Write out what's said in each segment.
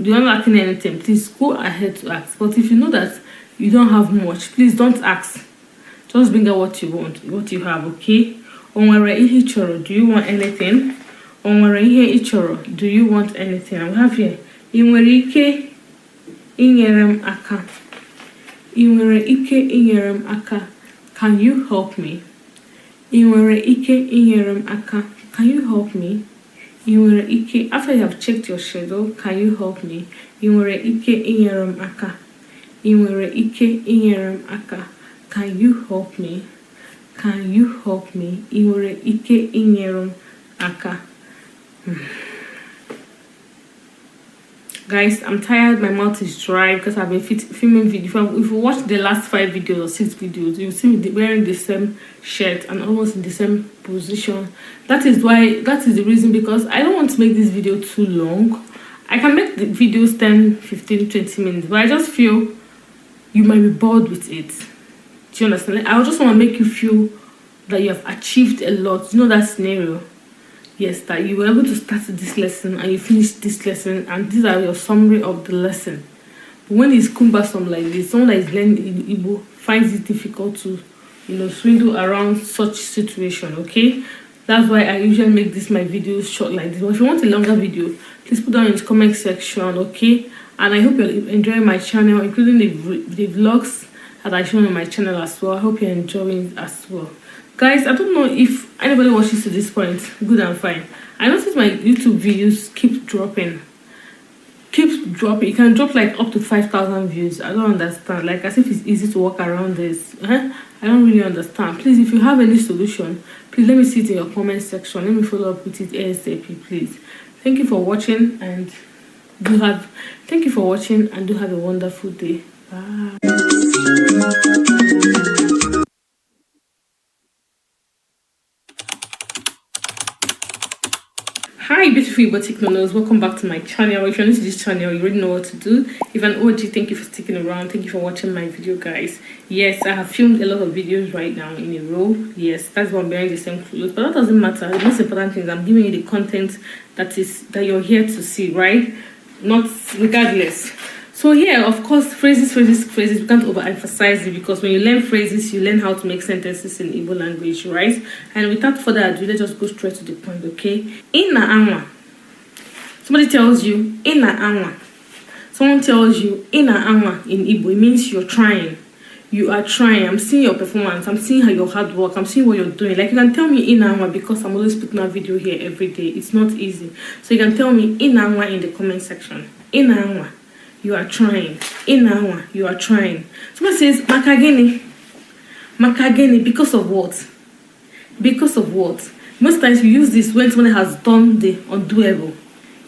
you're not lacking anything, please go ahead to ask. But if you know that you don't have much, please don't ask. Just bring out what you want, what you have, okay? Onwere ihe choro, do you want anything? Onwere ihe choro, do you want anything? I have here. Inwere ike inyere aka. Inwere ike inyere aka. Can you help me? Inwere ike inyere aka. Can you help me? Inwere ike, after you have checked your schedule, can you help me? Inwere ike inyere aka. Inwere ike inyere aka. Can you help me? Can you help me? Inwere ike inyere aka. Guys, I'm tired. My mouth is dry because I've been filming video. If you watch the last 5 videos or 6 videos, you'll see me wearing the same shirt and almost in the same position. That is the reason, because I don't want to make this video too long. I can make the videos 10, 15, 20 minutes, but I just feel you might be bored with it. Do you understand? I just want to make you feel that you have achieved a lot. You know that scenario? Yes, that you were able to start this lesson and you finished this lesson, and these are your summary of the lesson. But when it's cumbersome like this, someone that is learning Igbo finds it difficult to, swindle around such situation, okay? That's why I usually make my videos short like this. But if you want a longer video, please put down in the comment section, okay? And I hope you're enjoying my channel, including the vlogs that I show on my channel as well. I hope you're enjoying it as well. Guys, I don't know if anybody watches to this point. Good and fine. I noticed my YouTube videos keep dropping. You can drop like up to 5,000 views. I don't understand. Like, as if it's easy to walk around this. I don't really understand. Please, if you have any solution, please let me see it in your comment section. Let me follow up with it ASAP, please. Thank you for watching, and do have a wonderful day. Bye. Hi beautiful IGBOTIC knows, welcome back to my channel. If you're new to this channel, you already know what to do. If you're an OG, thank you for sticking around. Thank you for watching my video, guys. Yes, I have filmed a lot of videos right now in a row. Yes, that's why I'm wearing the same clothes, but that doesn't matter. The most important thing is I'm giving you the content that you're here to see, right? Not regardless. So here, of course, phrases. We can't overemphasize it, because when you learn phrases, you learn how to make sentences in Igbo language, right? And without further ado, let's just go straight to the point, okay? Ina anwa. Somebody tells you, Ina anwa. Someone tells you, Ina anwa in Igbo. It means you're trying. You are trying. I'm seeing your performance. I'm seeing how your hard work. I'm seeing what you're doing. Like, you can tell me Ina anwa, because I'm always putting a video here every day. It's not easy. So you can tell me Ina anwa in the comment section. Ina anwa. You are trying. Inawa, you are trying. Someone says, Makageni. Makageni, because of what? Because of what? Most times we use this when someone has done the undoable.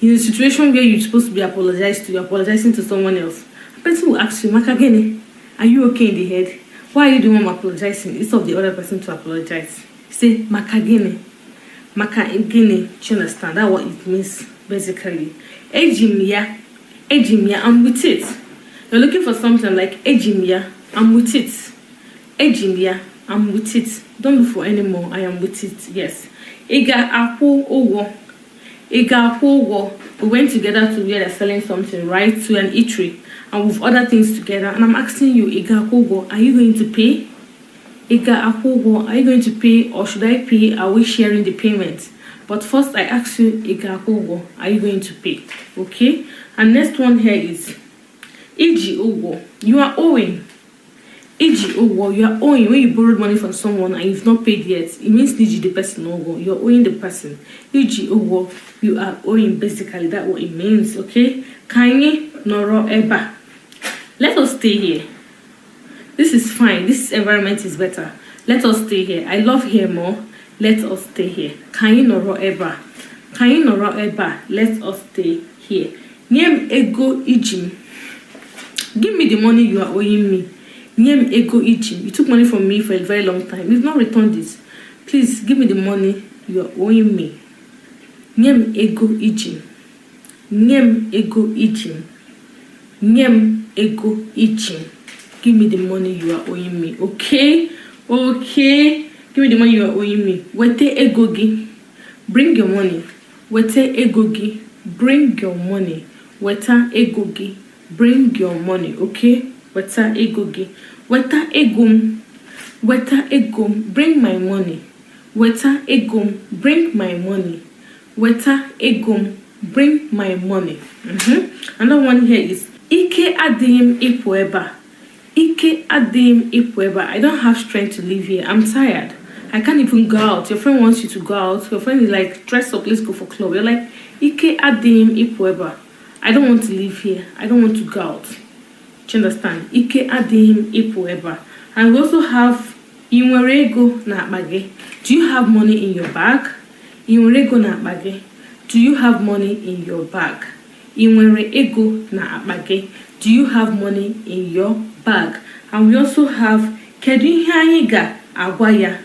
In a situation where you're supposed to be apologized to, you're apologizing to someone else. A person will ask you, Makageni, are you okay in the head? Why are you the one apologizing instead of the other person to apologize? Say, Makageni. Makageni. Do you understand? That's what it means, basically. Ejimiya. Ejimia, I'm with it. You're looking for something like Ejimia, I'm with it. Ejimia, I'm with it. Don't look for anymore. I am with it. Yes. Ega apo owo. Ega apo owo. We went together to where they're selling something, right? To an eatery, and with other things together. And I'm asking you, Ega apo owo, are you going to pay? Ega apo owo, are you going to pay, or should I pay? Are we sharing the payment? But first, I ask you, Ega apo owo, are you going to pay? Okay. And next one here is Iji Owo. You are owing. Iji Owo, you are owing. When you borrowed money from someone and you've not paid yet, it means Iji the person Owo. You're owing the person. Iji Owo, you are owing. Basically, that's what it means, okay? Kanye Noro Eba. Let us stay here. This is fine. This environment is better. Let us stay here. I love here more. Let us stay here. Kanye Noro Eba. Kanye Noro Eba. Let us stay here. Nyem ego ijim. Give me the money you are owing me. Nyem ego ijim. You took money from me for a very long time. You've not returned this. Please give me the money you are owing me. Nyem ego ijim. Nyem ego ijim. Nyem ego ijim. Give me the money you are owing me. Okay? Okay. Give me the money you are owing me. Wete egogi. Bring your money. Wete egogi. Bring your money. weta egogi. Bring your money, okay? Weta egogi. Weta egum. Weta egum. Bring my money. Weta egum. Bring my money. Weta egum. Bring my money. Another one here is Ike adim ipueba. Ike adim ipueba. I don't have strength to live here. I'm tired. I can't even go out. Your friend wants you to go out. Your friend is like, dress up, let's go for club. You're like, Ike adim ipueba. I don't want to live here. I don't want to go out. Do you understand? Ike adim ipueba. And we also have Inwerego na bage. Do you have money in your bag? Inwerego na bage. Do you have money in your bag? Inwerego na bage. Do you have money in your bag? And we also have Kedu ihe anyị ga agwa ya.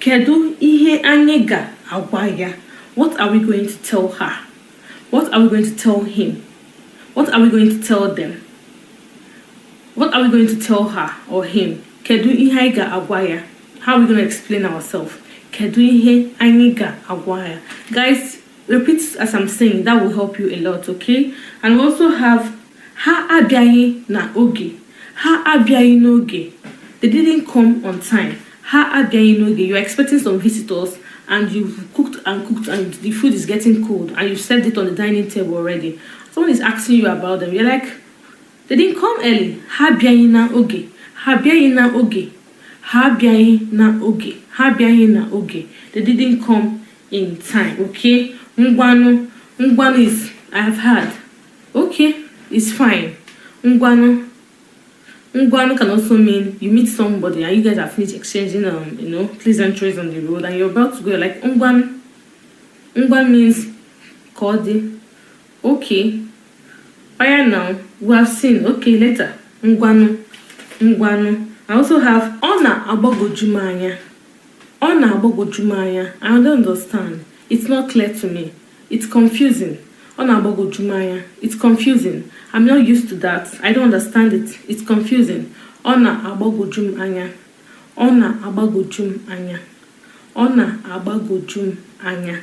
Kedu ihe anyị ga agwa ya. What are we going to tell her? What are we going to tell him? What are we going to tell them? What are we going to tell her or him? Kedu ihe anyị ga agwa ya. How are we going to explain ourselves? Kedu ihe anyị ga agwa ya. Guys, repeat as I'm saying. That will help you a lot, okay? And we also have ha abịaghị na oge. Ha abịaghị n'oge. They didn't come on time. Ha abịaghị n'oge. You're expecting some visitors and you've cooked and the food is getting cold and you've served it on the dining table already. Someone is asking you about them. You're like, they didn't come early. Ha abịaghị na oge. Ha abịaghị na oge. Ha abịaghị na oge. Ha abịaghị na oge. They didn't come in time, okay? Ngwanu is I have had. Okay, it's fine. Ngwanu can also mean you meet somebody and you guys have finished exchanging pleasantries on the road and you're about to go. You're like Ngwan means kodi. Okay, fire now. We have seen. Okay, later. Ngwanu. I also have Ona abogojumanya. Ona abogojumanya. I don't understand. It's not clear to me. It's confusing. It's confusing. I'm not used to that. I don't understand it. It's confusing. Ona abagojum anya. Ona abagojum anya. Ona abagojum anya.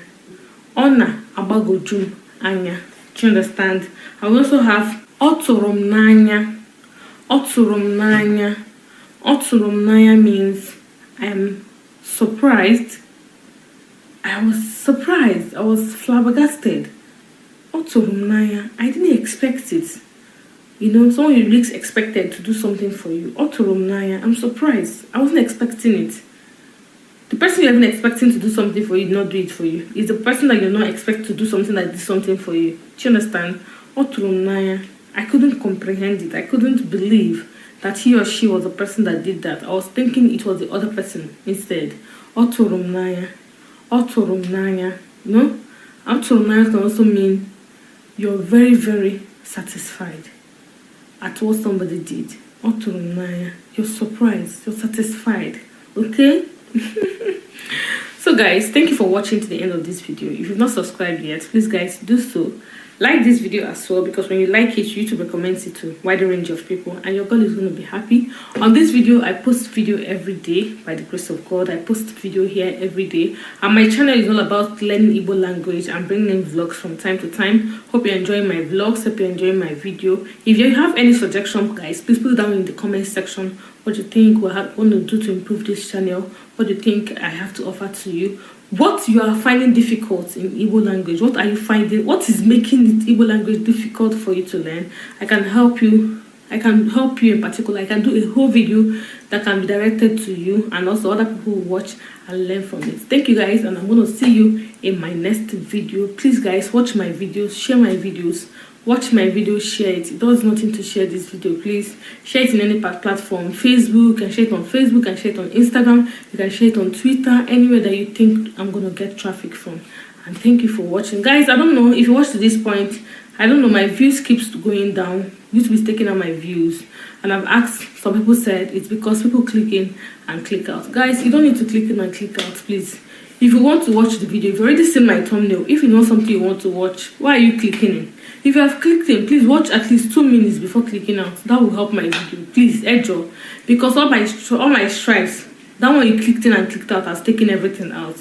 Ona abagojum anya. Do you understand? I also have oturum nanya. Oturum nanya. Oturum nanya means I'm surprised. I was surprised. I was flabbergasted. Oturumnaya. I didn't expect it. Someone you least expected to do something for you. Oturumnaya. I'm surprised. I wasn't expecting it. The person you're even expecting to do something for you did not do it for you. It's the person that you're not expecting to do something that did something for you. Do you understand? Oturumnaya. I couldn't comprehend it. I couldn't believe that he or she was the person that did that. I was thinking it was the other person instead. Oturumnaya. Oturumnaya. Oturumnaya can also mean you're very, very satisfied at what somebody did. Oturumnaya. You're surprised. You're satisfied. Okay? So guys, thank you for watching to the end of this video. If you've not subscribed yet, please guys do so. Like this video as well, because when you like it, YouTube recommends it to a wider range of people and your girl is going to be happy. On this video, I post video every day by the grace of God. I post video here every day, and my channel is all about learning Igbo language and bringing in vlogs from time to time. Hope you're enjoying my vlogs. Hope you're enjoying my video. If you have any suggestions, guys, please put it down in the comment section. What you think we want to do to improve this channel? What do you think I have to offer to you? What you are finding difficult in Igbo language? What are you finding? What is making it Igbo language difficult for you to learn? I can help you. I can help you in particular. I can do a whole video that can be directed to you and also other people who watch and learn from it. Thank you guys, and I'm going to see you in my next video. Please guys, watch my videos, share my videos. Watch my video, share it. It does nothing to share this video. Please share it in any platform. Facebook, you can share it on Facebook, you can share it on Instagram, you can share it on Twitter, anywhere that you think I'm gonna get traffic from. And thank you for watching. Guys, I don't know if you watched to this point, I don't know, my views keeps going down. YouTube is taking out my views. And I've asked, some people said it's because people click in and click out. Guys, you don't need to click in and click out, please. If you want to watch the video, you've already seen my thumbnail. If you know something you want to watch, why are you clicking in? If you have clicked in, please watch at least 2 minutes before clicking out. That will help my video. Please, edge. Because all my stripes, that one you clicked in and clicked out has taken everything out.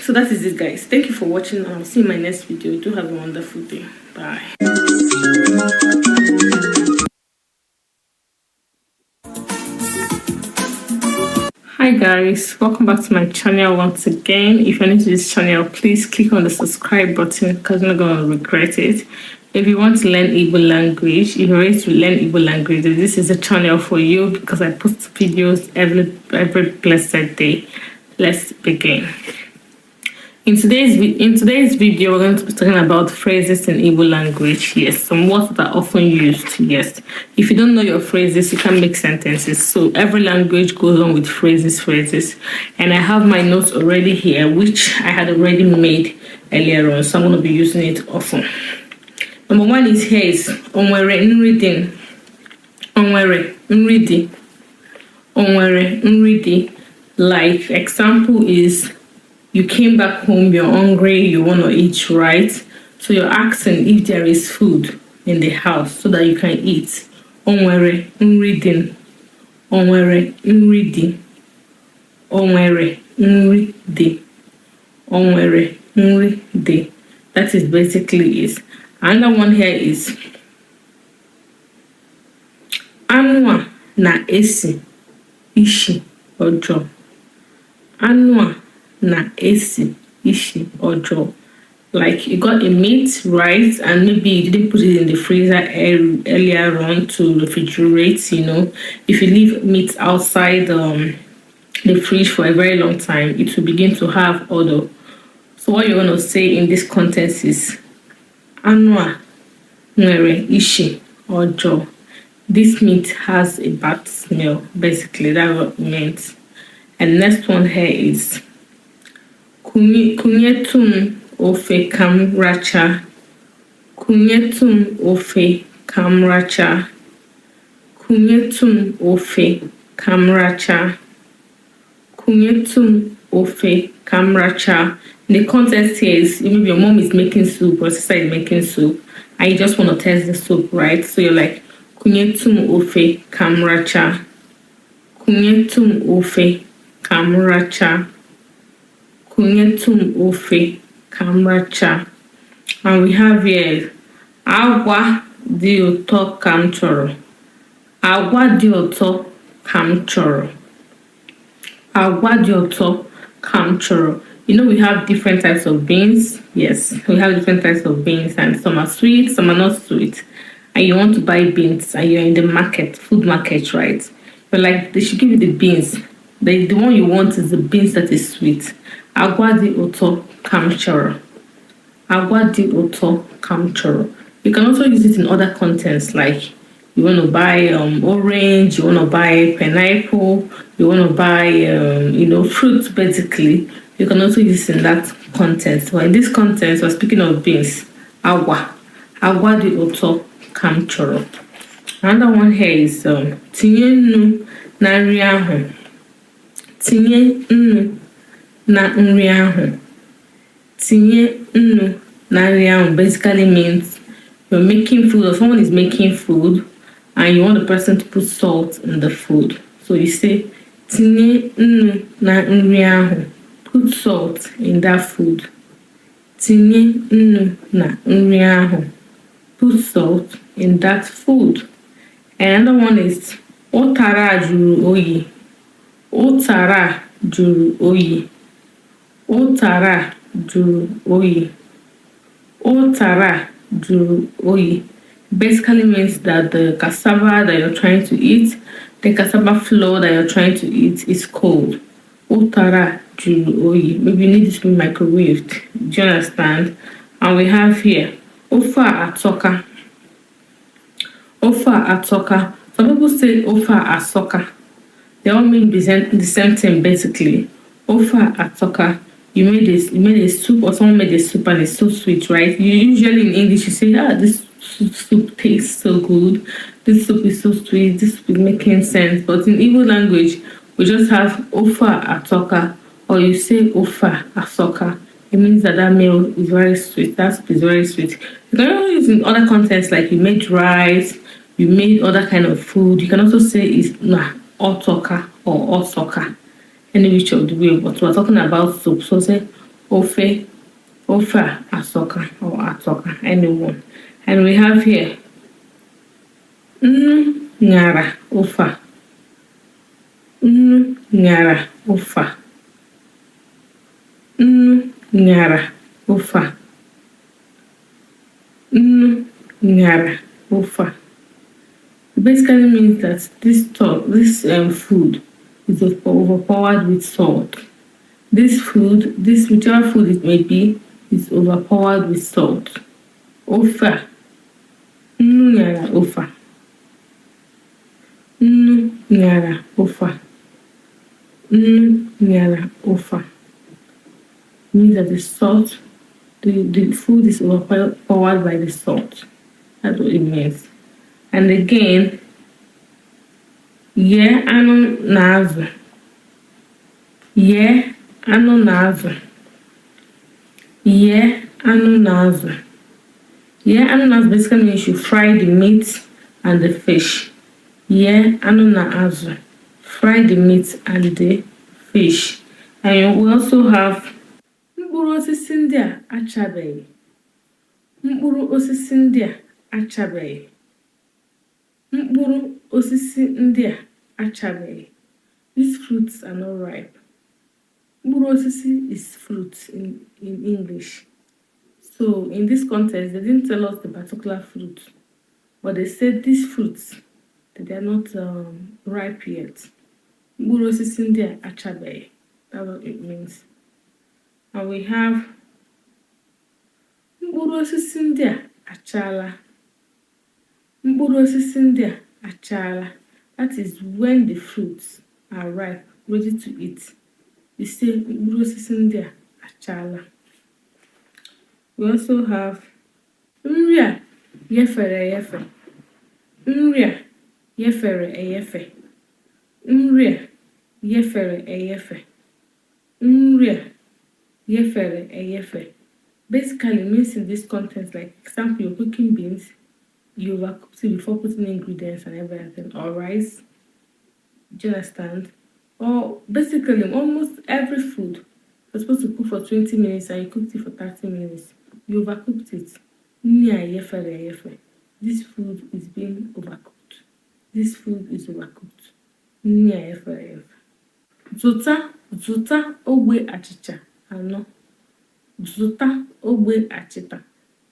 So that is it, guys. Thank you for watching, and I'll see you in my next video. Do have a wonderful day. Bye. Hi guys, welcome back to my channel once again. If you're new to this channel, please click on the subscribe button because you're not going to regret it. If you want to learn Igbo language, if you're ready to learn Igbo language, this is a channel for you because I post videos every blessed day. Let's begin. In today's video, we're going to be talking about phrases in Igbo language. Yes, some words that are often used. Yes, if you don't know your phrases, you can make sentences. So every language goes on with phrases. And I have my notes already here, which I had already made earlier on. So I'm going to be using it often. Number one is here is onwere nridi. Onwere nridi. Onwere nridi. Like example is, you came back home, you're hungry, you want to eat, right? So you're asking if there is food in the house so that you can eat. Onwere nridi. Onwere nridi. Onwere nridi. Onwere nridi. That is basically it. Another one here is anwa na esi ishi ojo. Anwa na esi ishi ojo. Like you got a meat, right? And maybe you didn't put it in the freezer earlier on to refrigerate, you know. If you leave meat outside the fridge for a very long time, it will begin to have odor. So what you're going to say in this context is anwa nwere ishi ojo. This meat has a bad smell. Basically, that's what it meant. And next one here is kunyetum ofe kamracha. Kunyetum ofe kamracha. Kunyetum ofe kamracha. Kunyetum ofe kamracha. The context here is maybe your mom is making soup or sister is making soup and you just want to taste the soup, right? So you're like kunyetum ofe kamracha. Kunyetum ofe kamracha. Kunyetum ofe kamracha. And we have here agwa di ụtọ kam chọrọ. Agwa di ụtọ kam chọrọ. Agwa di ụtọ kam chọrọ. You know, we have different types of beans. Yes, we have different types of beans, and some are sweet, some are not sweet. And you want to buy beans, and you're in the market, food market, right? But like, they should give you the beans. The one you want is the beans that is sweet. Agwa di ụtọ kam chọrọ. Agwa di ụtọ kam chọrọ. You can also use it in other contexts, like you want to buy orange, you want to buy pineapple, you want to buy fruits basically. You can also use it in that context. But in this context, we're speaking of beans. Agwa. Agwa di ụtọ kam chọrọ. Another one here is tinye nnu na nri ahụ. Tinye nnu na nri ahụ. Tinye nnu na nri ahụ basically means you're making food or someone is making food and you want the person to put salt in the food. So you say tinye nnu na nri ahụ. Put salt in that food. Tinye nnu na nri ahụ. Put salt in that food. And another one is ụtara juru oyi. Ụtara juru oyi. Ụtara juru oyi. Ụtara juru oyi basically means that the cassava that you're trying to eat, the cassava flour that you're trying to eat is cold. Ụtara juru oyi. Maybe you need it to be microwaved. Do you understand? And we have here ofe atoka. Ofe atoka. Some people say ofe asoka. They all mean the same thing basically. Ofe atoka. You made a soup, or someone made a soup and it's so sweet, right? You usually in English you say, this soup tastes so good. This soup is so sweet. This soup is making sense. But in Igbo language, we just have ofe atoka, or you say ofe asoka. It means that meal is very sweet. That soup is very sweet. You can also use in other contexts, like you made rice, you made other kind of food. You can also say it's otoka or osoka, any which of the way. But we're talking about soup. So say ofe, ofa, asoka or atoka, anyone. And we have here nyara, ofa. Nyara, ofa. Nyara, ofa. Nyara, ofa. Basically means that this food is overpowered with salt. This food, whichever food it may be, is overpowered with salt. Ofa. Nyara, ofa. Nyara, ofa. Nyara, ofa. Means that the salt, the food is overpowered by the salt. That's what it means. And again, ye anu nazu. Ye anu nazu. Ye anu nazu. Ye anu nazu basically means you fry the meat and the fish. Ye anu nazu. Fry the meat and the fish. And we also have mkpụrụ osisi ndị a achabeghị. Mkpụrụ osisi ndị a achabeghị. Mkpụrụ osisi ndị a achabeghị. These fruits are not ripe. Mkpụrụ osisi is fruit in English. So in this context, they didn't tell us the particular fruit, but they said these fruits that they are not ripe yet. Mkpụrụ osisi ndị a achabeghị. That's what it means. And we have mkpụrụ osisi ndị a achala. Mkpụrụ osisi ndị a achala. That is when the fruits are ripe, ready to eat. We say mkpụrụ osisi ndị a achala. We also have nri a yefere eyefe. Nri a yefere eyefe. Nri a yefere eyefe. Nri a yefere eyefe. Basically means in this context, like example, you're cooking beans, you overcooked it before putting ingredients and everything, or rice. Do you understand? Or basically almost every food you're supposed to cook for 20 minutes and you cooked it for 30 minutes. You overcooked it. This food is being overcooked. This food is overcooked. Zuta ogbe achicha ano. Zuta ogbe achita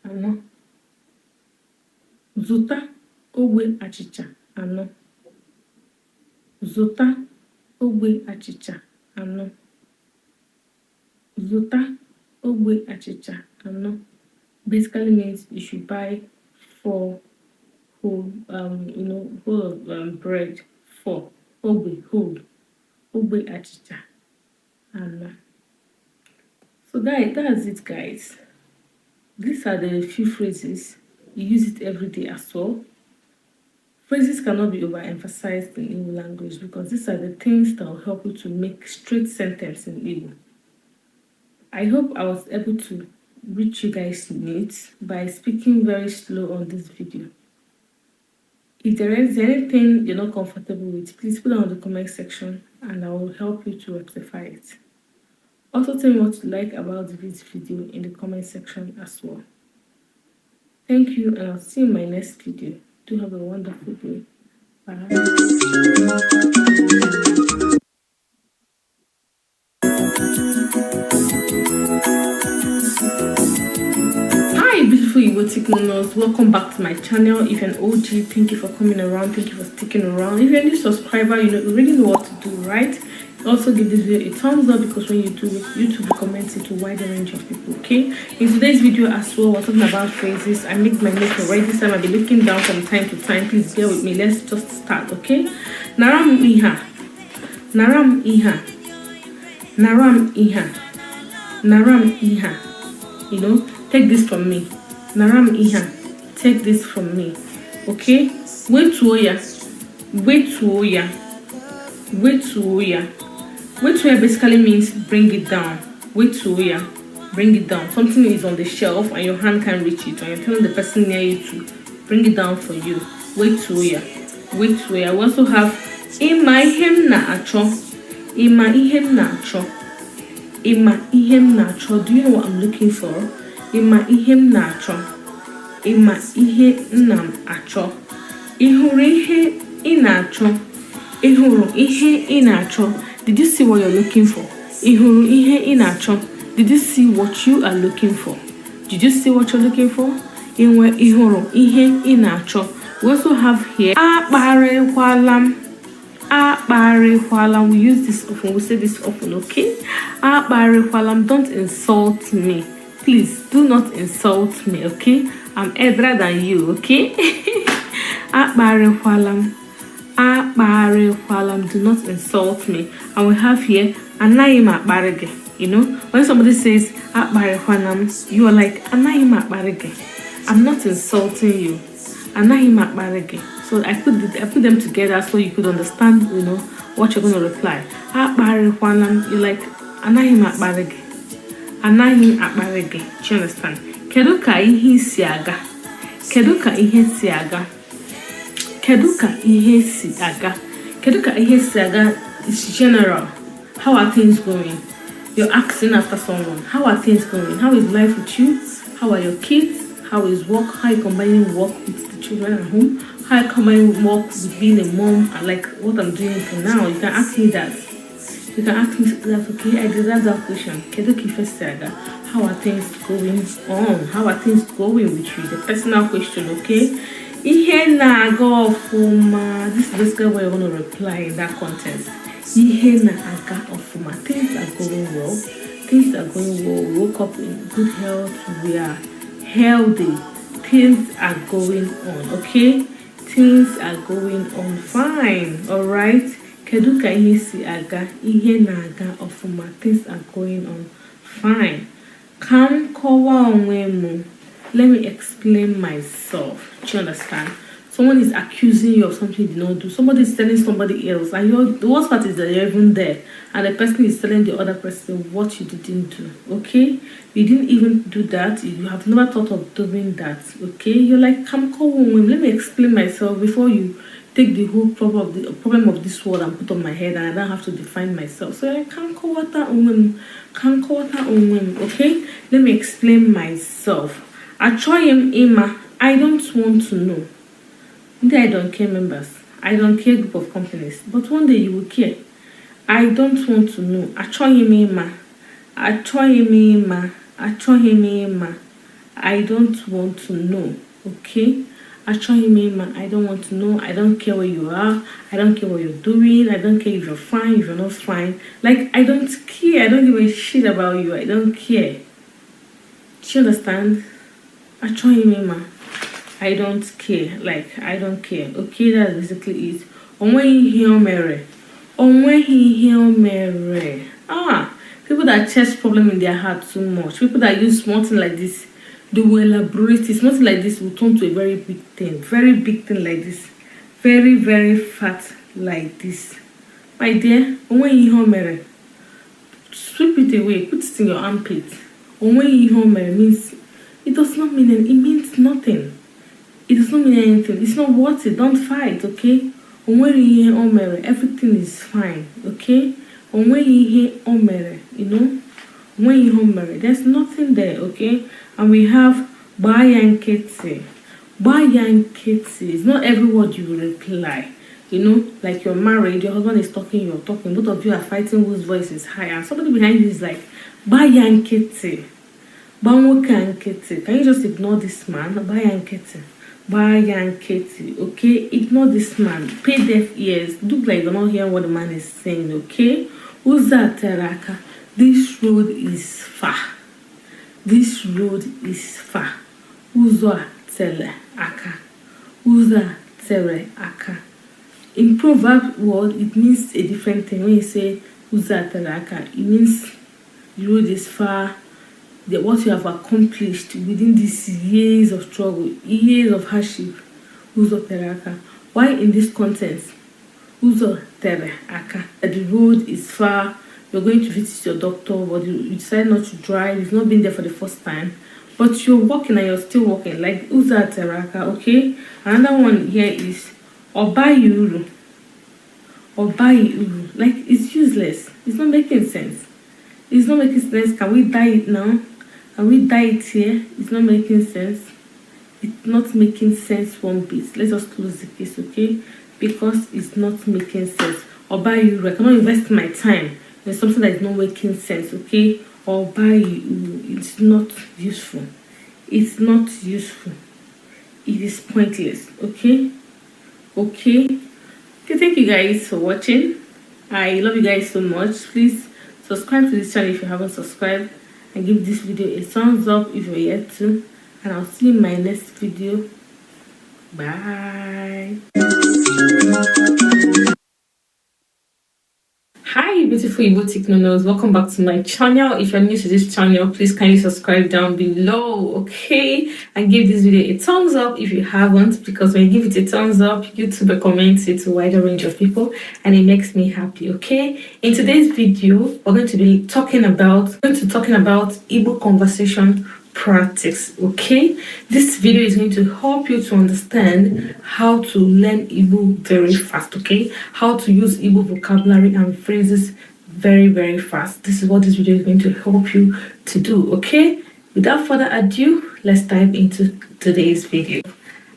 ano. Zuta ogbe achicha ano. Zuta ogbe achicha ano. Zuta ogbe achicha ano. Basically means you should buy 4 whole bread. 4 ogbe whole. Ogbe achicha ano. So guys, that's it guys. These are the few phrases. You use it every day as well. Phrases cannot be overemphasized in Igbo language because these are the things that will help you to make straight sentence in Igbo. I hope I was able to reach you guys' needs by speaking very slow on this video. If there is anything you're not comfortable with, please put it on the comment section and I will help you to rectify it. Also tell me what you like about this video in the comment section as well. Thank you and I'll see you in my next video. Do have a wonderful day. Bye. Hi beautiful IGBOTIC learners, welcome back to my channel. If you're an OG, thank you for coming around, thank you for sticking around. If you're a new subscriber, you already know what to do, right? Also give this video a thumbs up because when you do it, YouTube recommends it to a wider range of people, okay? In today's video as well, we're talking about phrases. I made my notes already, this time I'll be looking down from time to time. Please bear with me. Let's just start, okay? Naram iha. Naram iha. Naram iha. Naram iha. You know, take this from me. Naram iha. Take this from me. Okay? Wait to oya. Wait to oya. Wait to oya. Wait to oya basically means bring it down. Wait to oya. Bring it down. Something is on the shelf and your hand can't reach it, and you're telling the person near you to bring it down for you. Wait to oya. Wait to oya. We also have ima ihem na acho. Ima ihem na acho. Ima ihem nacho. Do you know what I'm looking for? Ima ihem nacho. Ima ihe nam acho. Ihuru ihe inacho. Ihuru ihe inacho. Did you see what you're looking for? Ihuru ihe inacho. Did you see what you are looking for? Did you see what you're looking for? Inwe ihuru ihe inacho. We also have here akparikwalam. Akparikwalam. We use this often. We say this often, okay? Akparikwalam. Don't insult me. Please do not insult me, okay? I'm elder than you, okay? Akparikwalam. Akparikwalam. Do not insult me. And we have here anayim akparige. You know, when somebody says akparikwalam, you are like anayim akparige. I'm not insulting you. Anayim akparige. So I put them together so you could understand, you know, what you're going to reply. Akparikwalam, you're like anayim akparige. Anayim akparige. Do you understand? Kedu ka ihe si aga? Kedu ka ihe si aga? Kedu ka ihe si aga? Kedu ka ihe si aga is general. How are things going? You're asking after someone. How are things going? How is life with you? How are your kids? How is work? How are you combining work with the children at home? How are you combining work with being a mom? And like what I'm doing for now. You can ask me that. You can ask me that, okay? I deserve that question. Kedu ka ife si aga? How are things going on? How are things going with you? The personal question, okay? Ihe na-aga ofuma. This is basically what you're going to reply in that context. Ihe na-aga ofuma. Things are going well. Things are going well. We woke up in good health. We are healthy. Things are going on, okay? Things are going on fine, alright? Kedu ka ihe si aga? Ihe na-aga ofuma. Things are going on fine. Kam kowa onwemu. Let me explain myself. Do you understand? Someone is accusing you of something you did not do. Somebody is telling somebody else, and the worst part is that you're even there, and the person is telling the other person what you didn't do. Okay, you didn't even do that. You have never thought of doing that. Okay, you're like, come on, let me explain myself before you take the whole problem of this world and put on my head, and I don't have to define myself. So you're like, okay, let me explain myself. I try him Ima. I don't want to know. I don't care, members. I don't care, group of companies. But one day you will care. I don't want to know. I try him Ima. I try him Ima. I try him Ima. I don't want to know. Okay? I try him Ima. I don't want to know. I don't care where you are. I don't care what you're doing. I don't care if you're fine, if you're not fine. Like, I don't care. I don't give a shit about you. I don't care. Do you understand? I try him Ima. I don't care. Like, I don't care. Okay, that's basically it. Onwe ihe mere. Onwe ihe mere. People that chest problem in their heart too much. People that use small thing like this, they will elaborate it. Small thing like this will turn to a very big thing. Very big thing like this. Very, very fat like this. My dear, onwe ihe mere. Sweep it away. Put it in your armpit. Onwe ihe mere means it does not mean anything. It means nothing. It does not mean anything. It's not worth it. Don't fight, okay? Everything is fine, okay? You know? There's nothing there, okay? And we have Bayankete. Bayankete. It's not every word you reply. You know, like you're married, your husband is talking, you're talking. Both of you are fighting whose voice is higher. And somebody behind you is like, Bayankete. Bayankete. Can you just ignore this man? Bayankete. Bayankete, okay? Ignore this man. Pay deaf ears. Look like you're not hearing what the man is saying, okay? Uza teraka. This road is far. This road is far. Uza tere aka. Uza tere aka. In proverb word, it means a different thing. When you say uza tere aka, it means the road is far. What you have accomplished within these years of struggle, years of hardship. Uzo tere aka. Why in this context? Uzo tere aka. The road is far. You're going to visit your doctor, but you decide not to drive. You've not been there for the first time, but you're walking and you're still walking. Like uzo tere aka, okay? Another one here is obayi uru. Like, it's useless. It's not making sense. It's not making sense. Can we dye it now? Can we dye it here? It's not making sense. It's not making sense one bit. Let's just close the case, okay? Because it's not making sense. Or buy you, I cannot invest my time in something that is not making sense, okay? Or buy you, it's not useful. It's not useful. It is pointless, okay? Okay, thank you guys for watching. I love you guys so much. Please subscribe to this channel if you haven't subscribed, and give this video a thumbs up if you're yet to. And I'll see you in my next video. Bye. Hi beautiful Igbo knows, welcome back to my channel. If you're new to this channel, please kindly subscribe down below, okay, and give this video a thumbs up if you haven't, because when you give it a thumbs up, YouTube recommends it to a wider range of people and it makes me happy. Okay, in today's video we're going to be talking about Igbo conversation practice. Okay, this video is going to help you to understand how to learn Igbo very fast. Okay, how to use Igbo vocabulary and phrases very fast. This is what this video is going to help you to do. Okay, without further ado, let's dive into today's video.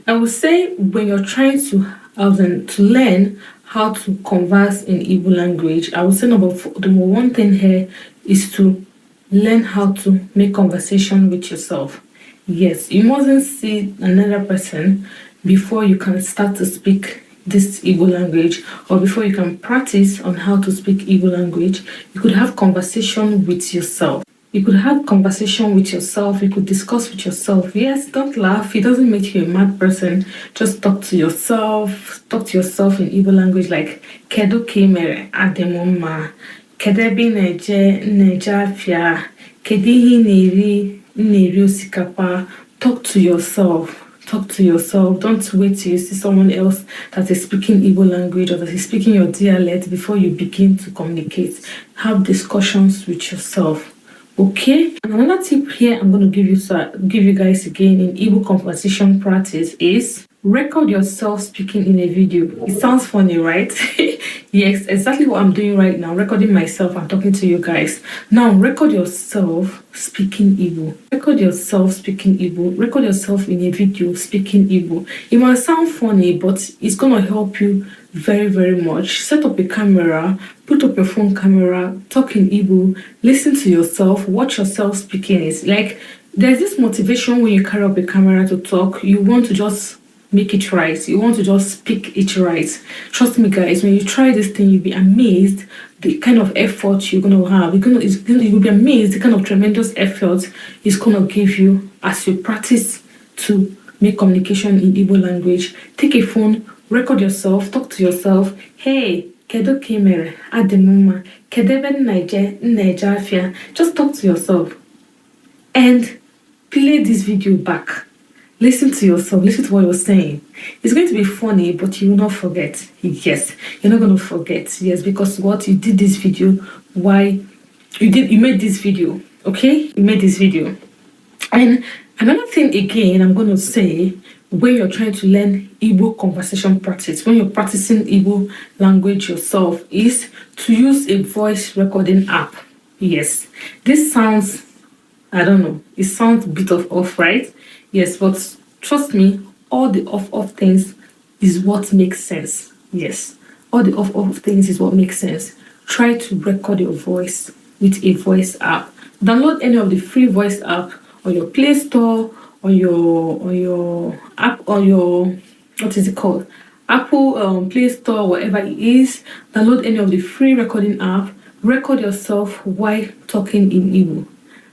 I will say, when you're trying to learn how to converse in Igbo language, I would say number one thing here is to learn how to make conversation with yourself. Yes, you mustn't see another person before you can start to speak this Igbo language, or before you can practice on how to speak Igbo language. You could have conversation with yourself. You could have conversation with yourself. You could discuss with yourself. Yes, don't laugh. It doesn't make you a mad person. Just talk to yourself. Talk to yourself in Igbo language, like Kedu kemere ademoma. Kedebi nejafia, kedihi neri osikapa. Talk to yourself. Talk to yourself. Don't wait till you see someone else that is speaking Igbo language or that is speaking your dialect before you begin to communicate. Have discussions with yourself. Okay. And another tip here I'm going to give you guys again in Igbo conversation practice is record yourself speaking in a video. It sounds funny, right? Yes, exactly what I'm doing right now. Recording myself and talking to you guys. Now, record yourself speaking Igbo. Record yourself speaking Igbo. Record yourself in a video speaking Igbo. It might sound funny, but it's going to help you very much. Set up a camera, put up your phone camera, talk in Igbo, listen to yourself, watch yourself speaking it. Like, there's this motivation when you carry up a camera to talk. You want to just make it right. You want to just speak it right. Trust me, guys, when you try this thing, you'll be amazed the kind of effort you're going to have. You will be amazed the kind of tremendous effort it's going to give you as you practice to make communication in Igbo language. Take a phone, record yourself, talk to yourself. Hey, kedu kemere ademuma, kedebe nejafia. Just talk to yourself and play this video back. Listen to yourself. Listen to what you're saying. It's going to be funny, but you will not forget. Yes, you're not going to forget. Yes, because what you did this video, you made this video. Okay, you made this video. And another thing again, I'm going to say, when you're trying to learn Igbo conversation practice, when you're practicing Igbo language yourself, is to use a voice recording app. Yes, this sounds, I don't know, it sounds a bit off, right? Yes, but trust me, all the off things is what makes sense. Yes, all the off things is what makes sense. Try to record your voice with a voice app. Download any of the free voice app on your Play Store, on your app, on your, what is it called? Apple Play Store, whatever it is. Download any of the free recording app. Record yourself while talking in Igbo.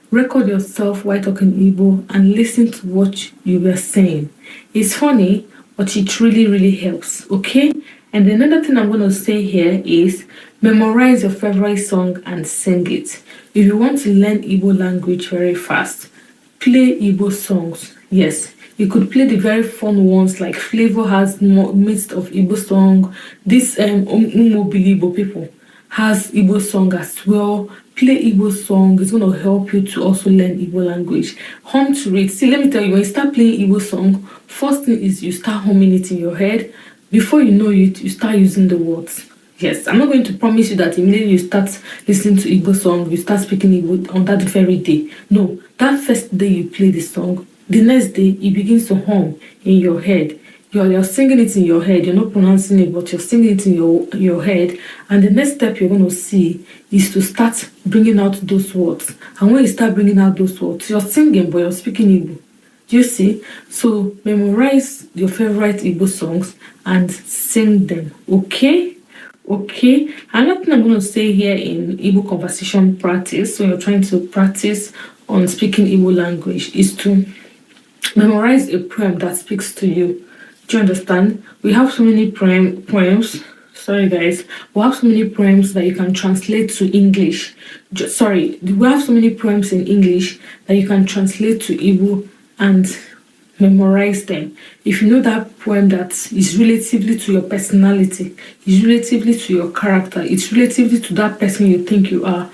Record yourself while talking Igbo and listen to what you were saying. It's funny, but it really helps, okay? And another thing I'm going to say here is memorize your favorite song and sing it. If you want to learn Igbo language very fast, play Igbo songs. Yes, you could play the very fun ones, like Flavor has midst of Igbo song. This Igbo people has Igbo song as well. Play Igbo song. It's going to help you to also learn Igbo language. Hum to it. See, let me tell you, when you start playing Igbo song, first thing is you start humming it in your head. Before you know it, you start using the words. Yes, I'm not going to promise you that immediately you start listening to Igbo song, you start speaking Igbo on that very day. No, that first day you play the song, the next day it begins to hum in your head. You're singing it in your head. You're not pronouncing it, but you're singing it in your head. And the next step you're going to see is to start bringing out those words. And when you start bringing out those words, you're singing, but you're speaking Igbo. Do you see? So memorize your favorite Igbo songs and sing them. Okay? Okay. Another thing I'm going to say here in Igbo conversation practice, when you're trying to practice on speaking Igbo language, is to memorize a poem that speaks to you. Do you understand? We have so many poems. Sorry, guys. We have so many poems that you can translate to English. Sorry, we have so many poems in English that you can translate to Igbo and memorize them. If you know that poem that is relatively to your personality, is relatively to your character, it's relatively to that person you think you are,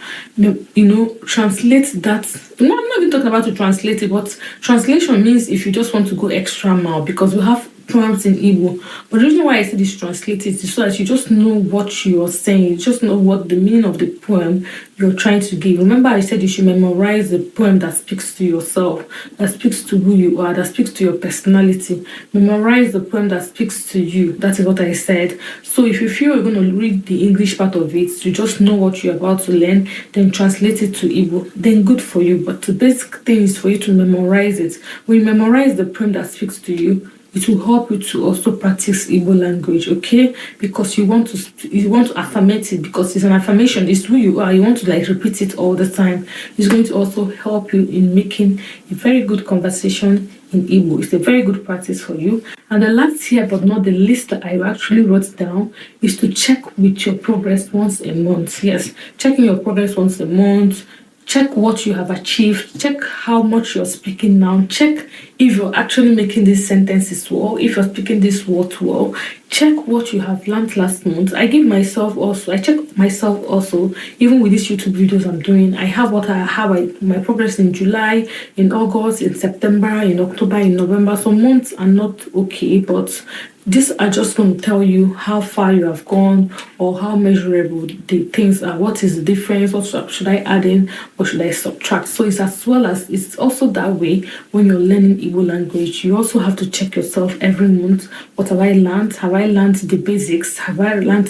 translate that. No, I'm not even talking about to translate it, but translation means if you just want to go extra mile, because we have poems in Igbo. But the reason why I said it's translated is so that you just know what you're saying, you just know what the meaning of the poem you're trying to give. Remember, I said you should memorize the poem that speaks to yourself, that speaks to who you are, that speaks to your personality. Memorize the poem that speaks to you. That is what I said. So if you feel you're going to read the English part of it, to just know what you're about to learn, then translate it to Igbo, then good for you. But the basic thing is for you to memorize it. When you memorize the poem that speaks to you, it will help you to also practice Igbo language, okay? Because you want to affirmate it, because it's an affirmation, it's who you are. You want to repeat it all the time. It's going to also help you in making a very good conversation in Igbo. It's a very good practice for you. And the last here, but not the least, that I actually wrote down is to check with your progress once a month. Yes, checking your progress once a month. Check what you have achieved. Check how much you're speaking now. Check if you're actually making these sentences well, if you're speaking this word well. Check what you have learned last month. I check myself also, even with these YouTube videos I'm doing. I have my progress in July, in August, in September, in October, in November. So months are not okay, but these are just going to tell you how far you have gone or how measurable the things are. What is the difference? What should I add in? What should I subtract? So it's also that way when you're learning Igbo language. You also have to check yourself every month. What have I learned? Have I learned the basics? Have I learned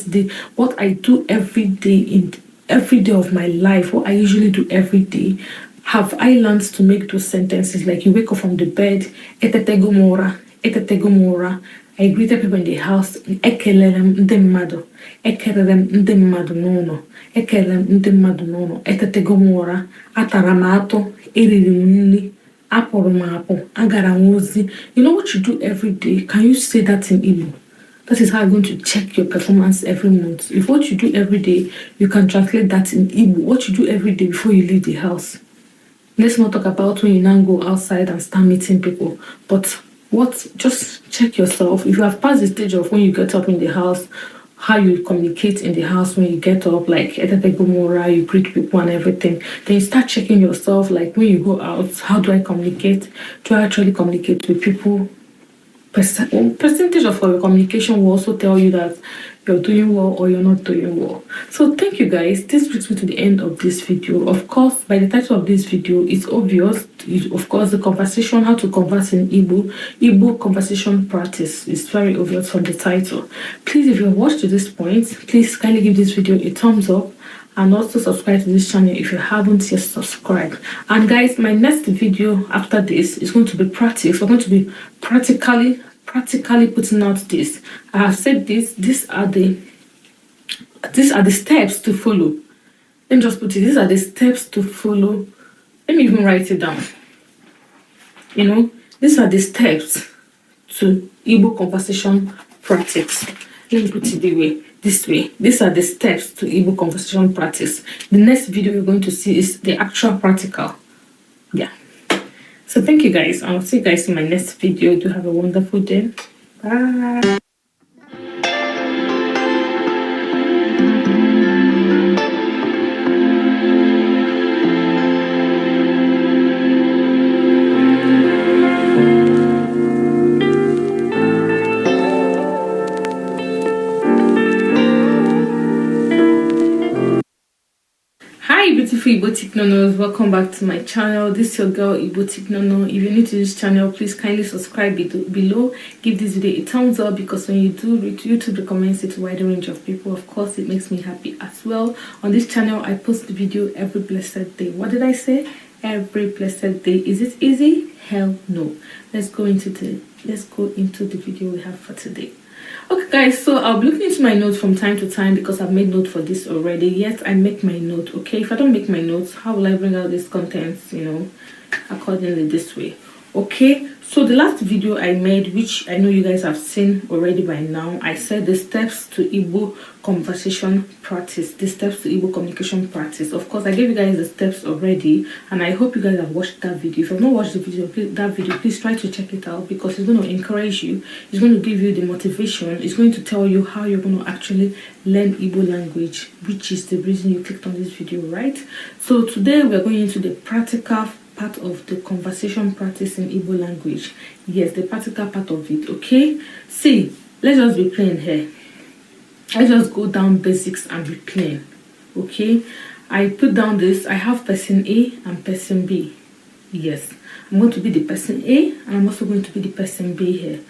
what I do every day of my life? What I usually do every day? Have I learned to make those sentences like you wake up from the bed, etetego mora, etetego mora. I greeted people in the house. Ekelelem ndị mmadụ. Ekelelem ndị mmadụ n'ụlọ. Ekelelem ndị mmadụ n'ụlọ. Etetego m ụra. Atara m atụ. Eriri m nri. Apụrụ m apụ. Agara m ozi. You know what you do every day? Can you say that in Igbo? That is how you're going to check your performance every month. If what you do every day, you can translate that in Igbo. What you do every day before you leave the house. Let's not talk about when you now go outside and start meeting people. But just check yourself. If you have passed the stage of when you get up in the house, how you communicate in the house when you get up, like you greet people and everything, then you start checking yourself, like when you go out, how do I communicate? Do I actually communicate with people? Percentage of your communication will also tell you that you're doing well or you're not doing well. So thank you guys. This brings me to the end of this video. Of course, by the title of this video, it's obvious. Of course, the conversation, how to converse in Igbo conversation practice is very obvious from the title. Please, if you've watched to this point, please kindly give this video a thumbs up. And also subscribe to this channel if you haven't yet subscribed. And guys, my next video after this is going to be practice. We're going to be practically putting out this. I have said this. These are the steps to follow. Let me just put it. These are the steps to follow. Let me even write it down. These are the steps to Igbo conversation practice. Let me put it this way. These are the steps to Igbo conversation practice. The next video you're going to see is the actual practical. Yeah. So thank you guys. I'll see you guys in my next video. Do have a wonderful day. Bye. beautiful IGBOTIC nonos, welcome back to my channel. This is your girl IGBOTIC nono. If you're new to this channel, please kindly subscribe below. Give this video a thumbs up, because when you do, YouTube recommends it to a wider range of people. Of course, it makes me happy as well. On this channel, I post the video every blessed day. What did I say? Every blessed day. Is it easy? Hell no. Let's go into the video we have for today. Okay guys, so I'll be looking into my notes from time to time because I've made note for this already. Yes, I make my note. Okay, if I don't make my notes, how will I bring out these contents, accordingly this way? Okay, so the last video I made, which I know you guys have seen already by now, I said the steps to Igbo conversation practice, the steps to Igbo communication practice. Of course, I gave you guys the steps already, and I hope you guys have watched that video. If you have not watched the video, please try to check it out, because it's going to encourage you, it's going to give you the motivation, it's going to tell you how you're going to actually learn Igbo language, which is the reason you clicked on this video, right? So today we're going into the practical part of the conversation practice in Igbo language. Yes, the practical part of it. Okay, see, let's just be plain here. Let's just go down basics and be plain. Okay, I put down this. I have person A and person B. Yes, I'm going to be the person A, and I'm also going to be the person B here.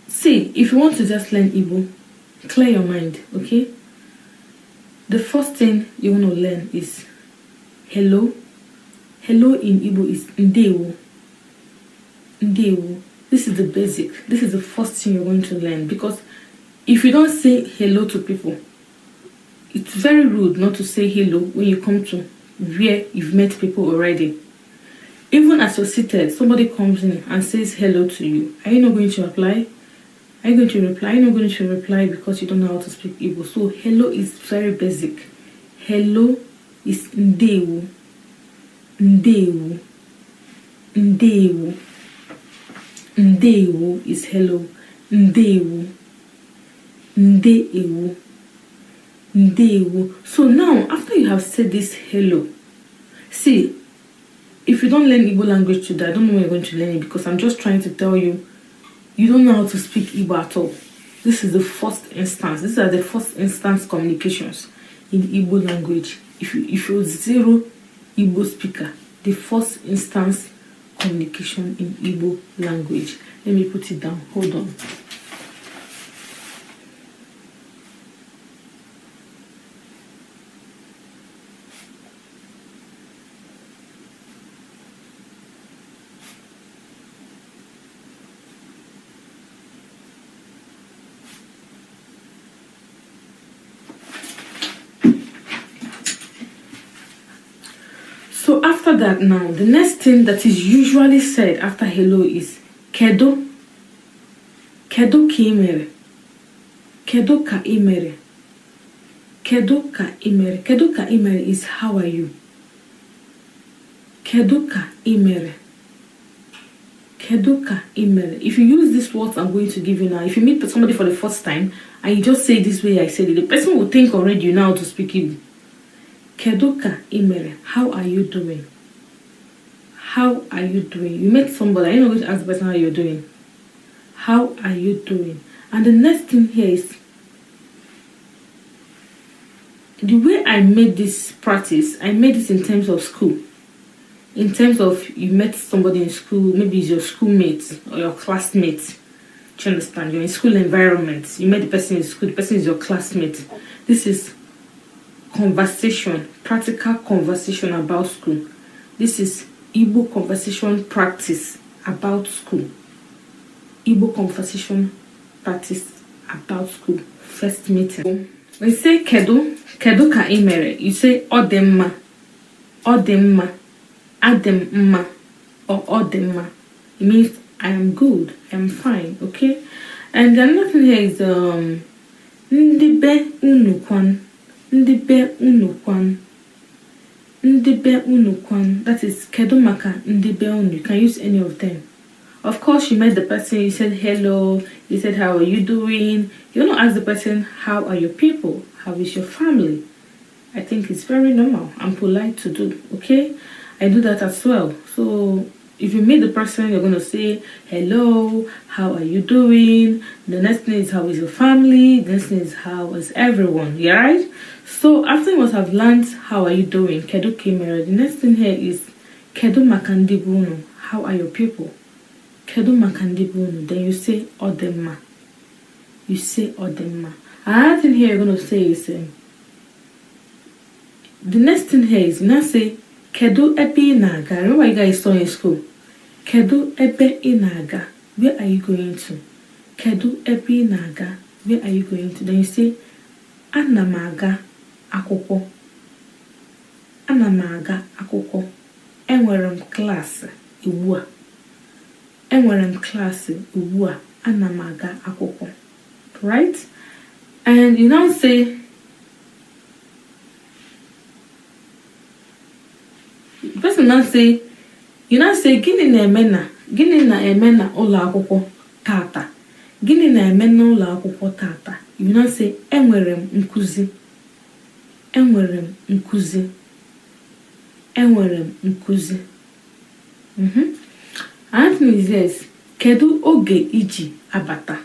See, if you want to just learn Igbo, clear your mind. Okay, the first thing you want to learn is hello. Hello in Igbo is ndewo. Ndewo. This is the basic. This is the first thing you're going to learn, because if you don't say hello to people, it's very rude not to say hello when you come to where you've met people already. Even as you're seated, somebody comes in and says hello to you. Are you not going to reply? Are you going to reply? Are you not going to reply because you don't know how to speak Igbo? So hello is very basic. Hello is ndewo. Ndewo. Ndewo. Ndewo is hello. Ndewo. Ndewo. Ndewo. So now, after you have said this hello, see, if you don't learn Igbo language today, I don't know when you're going to learn it, because I'm just trying to tell you, you don't know how to speak Igbo at all. This is the first instance. These are the first instance communications in Igbo language. If you're zero Igbo speaker, the first instance communication in Igbo language. Let me put it down. Hold on. So after that, now the next thing that is usually said after hello is kedo. Kedo ka imere. Kedo ka imere. Kedo ka imere. Kedo ka imere is how are you? Kedo ka imere. Kedo ka imere. If you use this word I'm going to give you now, if you meet somebody for the first time and you just say this way I said it, the person will think already you know how to speak Igbo. Kedo ka imere. How are you doing? How are you doing? You met somebody, I'm not going to ask the person how you're doing. How are you doing? And the next thing here is, the way I made this practice, I made this in terms of school. In terms of you met somebody in school, maybe it's your schoolmate or your classmate. Do you understand? You're in school environment. You met the person in school, the person is your classmate. This is conversation, practical conversation about school. This is Igbo conversation practice about school. Igbo conversation practice about school. First meeting. When you say kedo ka imere, you say odemma, ademma, or odemma. It means I am good, I am fine, okay? And another thing here is ndibe unukwan. Ndibe unukwan. Ndibe unukwan. That is kedo maka ndibe unu. You can use any of them. Of course, you met the person, you said hello, you said how are you doing. You don't ask the person how are your people, how is your family. I think it's very normal and polite to do, okay? I do that as well. So If you meet the person, you're going to say, hello, how are you doing? The next thing is, how is your family? The next thing is, how is everyone? Yeah, right? So after you must have learned, how are you doing? Kedu Kimera. The next thing here is, Kedu Makandi Bunu. How are your people? Kedu Makandi Bunu. Then you say, Odema. You say, Odema. Another thing here you're going to say is, the next thing here is, you now say, Kedu Ebe Inaga. Remember what you guys saw in school? Kedu Ebe Inaga. Where are you going to? Kedu Ebe Inaga. Where are you going to? Then you say, Anamaga Akwụkwọ. Anamaga Akwụkwọ. Enwere m class ugbu a. Enwere m class ugbu a. Anamaga Akwụkwọ. Right? And you now say, the person now say, you now say, gini na emena ụlọ akwụkwọ tata. Gini na emena ụlọ akwụkwọ tata. You now say, enwere m nkuzi. Enwere m nkuzi. Enwere m nkuzi. Anthony is this, kedu oge iji abata.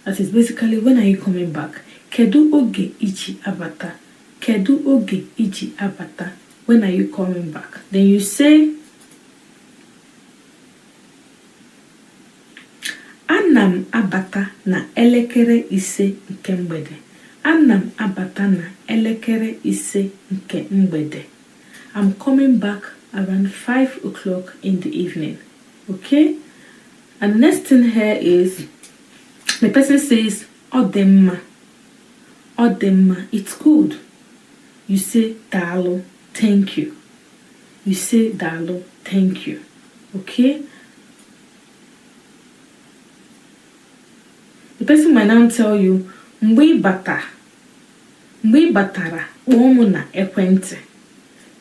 That is basically, when are you coming back? Kedu oge iji abata. Kedu oge iji abata. When are you coming back? Then you say, Anam abata na elekere ise nke mgbede. Anam abata na elekere ise nke mgbede. I'm coming back around 5 o'clock in the evening. Okay? And the next thing here is, the person says, Odemma. Odemma. It's good. You say, Dalo. Thank you. You say, Dalo. Thank you. Okay? The person might now tell you, Mgbe batara kpọọ na ekwentị.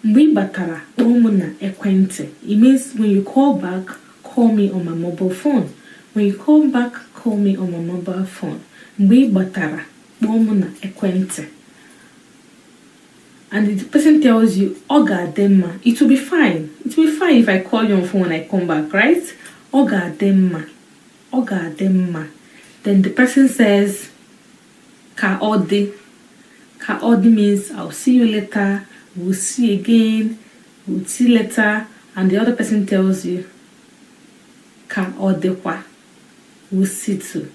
Mgbe batara kpọọ na ekwentị. It means when you call back, call me on my mobile phone. When you call back, call me on my mobile phone. Mgbe batara kpọọ na ekwentị. And the person tells you, Oga Demma. It will be fine. It will be fine if I call you on phone when I come back, right? Oga Demma. Oga Demma. Then the person says, Ka odi. Ka odi means, I'll see you later. We'll see again. We'll see later. And the other person tells you, Ka odekwa. We'll see too.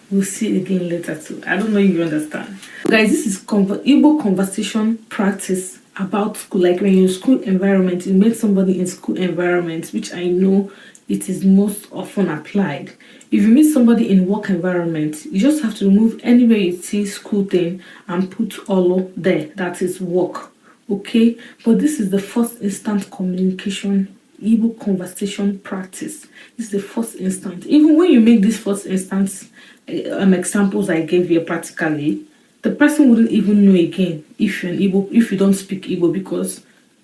We'll see again later too. I don't know if you understand. Guys, this is Igbo conversation practice about school. Like when you're in school environment, you meet somebody in school environment, which I know it is most often applied. If you meet somebody in work environment, you just have to remove anywhere you see school thing and put olo there. That is work. Okay? But this is the first instant communication Igbo conversation practice. This is the first instance. Even when you make this first instance examples I gave you practically, the person wouldn't even know again if you're an Igbo, if you don't speak Igbo, because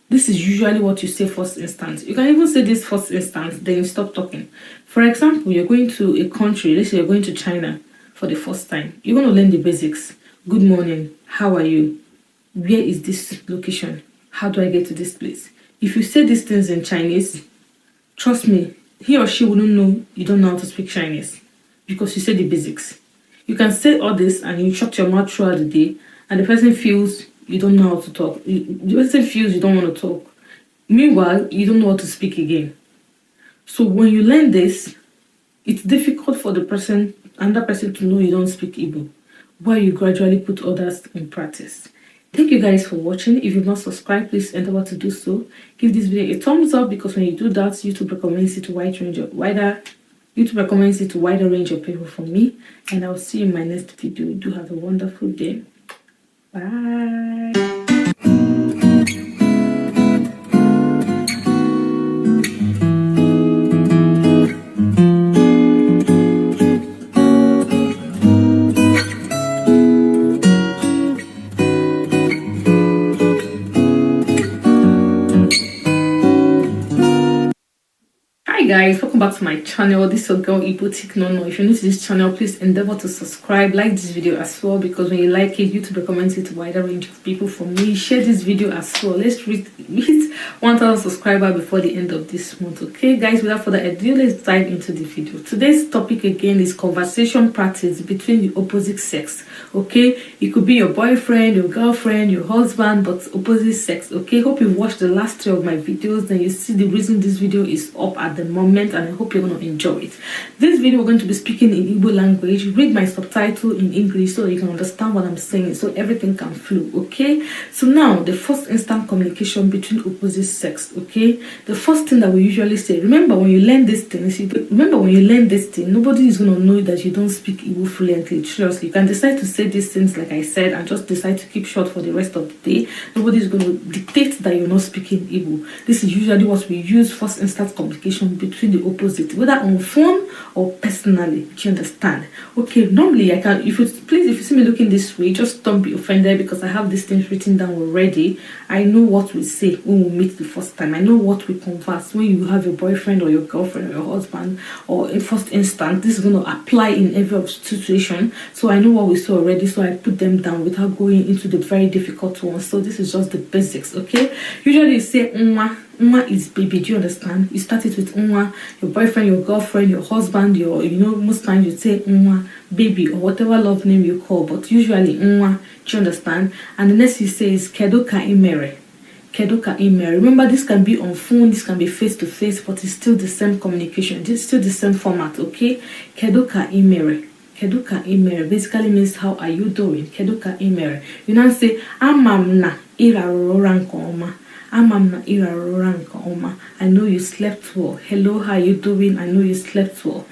this is usually what you say first instance. You can even say this first instance, then you stop talking. For example, you're going to a country, let's say you're going to China for the first time. You're going to learn the basics. Good morning, how are you? Where is this location? How do I get to this place? If you say these things in Chinese, trust me, he or she wouldn't know you don't know how to speak Chinese because you said the basics. You can say all this and you shut your mouth throughout the day and the person feels you don't know how to talk. The person feels you don't want to talk. Meanwhile, you don't know how to speak again. So when you learn this, it's difficult for the person, another person to know you don't speak Igbo, while you gradually put others in practice. Thank you guys for watching. If you've not subscribed, please endeavor to do so. Give this video a thumbs up because when you do that, YouTube recommends it to wider range of people from me. And I'll see you in my next video. Do have a wonderful day. Bye. Hi guys, welcome welcome back to my channel. This is your girl IGBOTIC. No, if you're new to this channel, please endeavor to subscribe, like this video as well, because when you like it, YouTube recommends it to a wider range of people. For me, share this video as well. Let's reach 1,000 subscribers before the end of this month. Okay guys, without further ado, let's dive into the video. Today's topic again is conversation practice between the opposite sex. Okay, it could be your boyfriend, your girlfriend, your husband, but opposite sex. Okay, hope you've watched the last 3 of my videos, then you see the reason this video is up at the moment, and I hope you're going to enjoy it. This video we're going to be speaking in Igbo language. Read my subtitle in English so you can understand what I'm saying, so everything can flow. Okay, so now the first instant communication between opposite sex. Okay, the first thing that we usually say, remember when you learn these things, nobody is going to know that you don't speak Igbo fluently. Seriously, you can decide to say these things like I said and just decide to keep short for the rest of the day. Nobody is going to dictate that you're not speaking Igbo. This is usually what we use first instant communication between the opposite, whether on phone or personally. Do you understand? Okay, normally I can, if you see me looking this way, just don't be offended because I have these things written down already. I know what we say when we meet the first time. I know what we converse when you have your boyfriend or your girlfriend or your husband, or in first instance. This is going to apply in every situation, so I know what we say already, so I put them down without going into the very difficult ones. So this is just the basics. Okay, usually you say nwa. Nwa is baby. Do you understand? You start it with nwa. Your boyfriend, your girlfriend, your husband, your, most times you say nwa, baby, or whatever love name you call, but usually nwa. Do you understand? And the next you say is kedu ka imere. Kedu ka imere. Remember, this can be on phone, this can be face to face, but it's still the same communication. It's still the same format. Okay, kedu ka imere. Kedu ka imere basically means how are you doing. Kedu ka imere. You now say amam na irarora nke ọma. Amam na irarora nke ọma. I know you slept well. Hello, how are you doing? I know you slept well.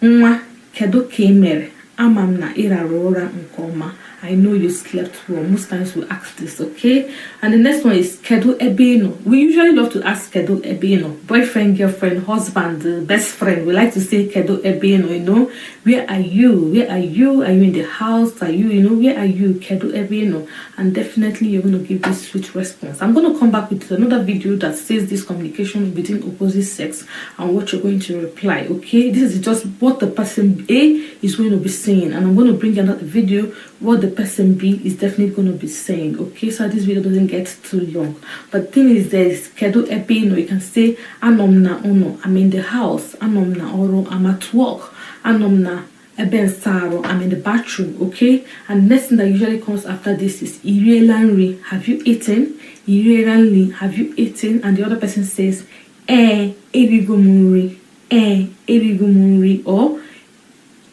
Nwa kedu ka imere. Amam na irarora nke ọma. I know you slept well. Most times we ask this, okay? And the next one is kedu ebe no. We usually love to ask kedu ebe no. Boyfriend, girlfriend, husband, best friend. We like to say kedu ebe no. Where are you? Where are you? Are you in the house? Are you, where are you? Kedu ebe no. And definitely you're going to give this sweet response. I'm going to come back with another video that says this communication between opposite sex and what you're going to reply, okay? This is just what the person A is going to be saying, and I'm going to bring another video what the person B is definitely going to be saying, okay? So this video doesn't get too long. But the thing is, there's kedu ebe no. You can say anom na ono, I'm in the house. Anom na oro, I'm at work. Anom na ebe nsaro, I'm in the bathroom, okay? And the next thing that usually comes after this is irelanri, have you eaten? Irelanri, have you eaten? And the other person says erigomuri, or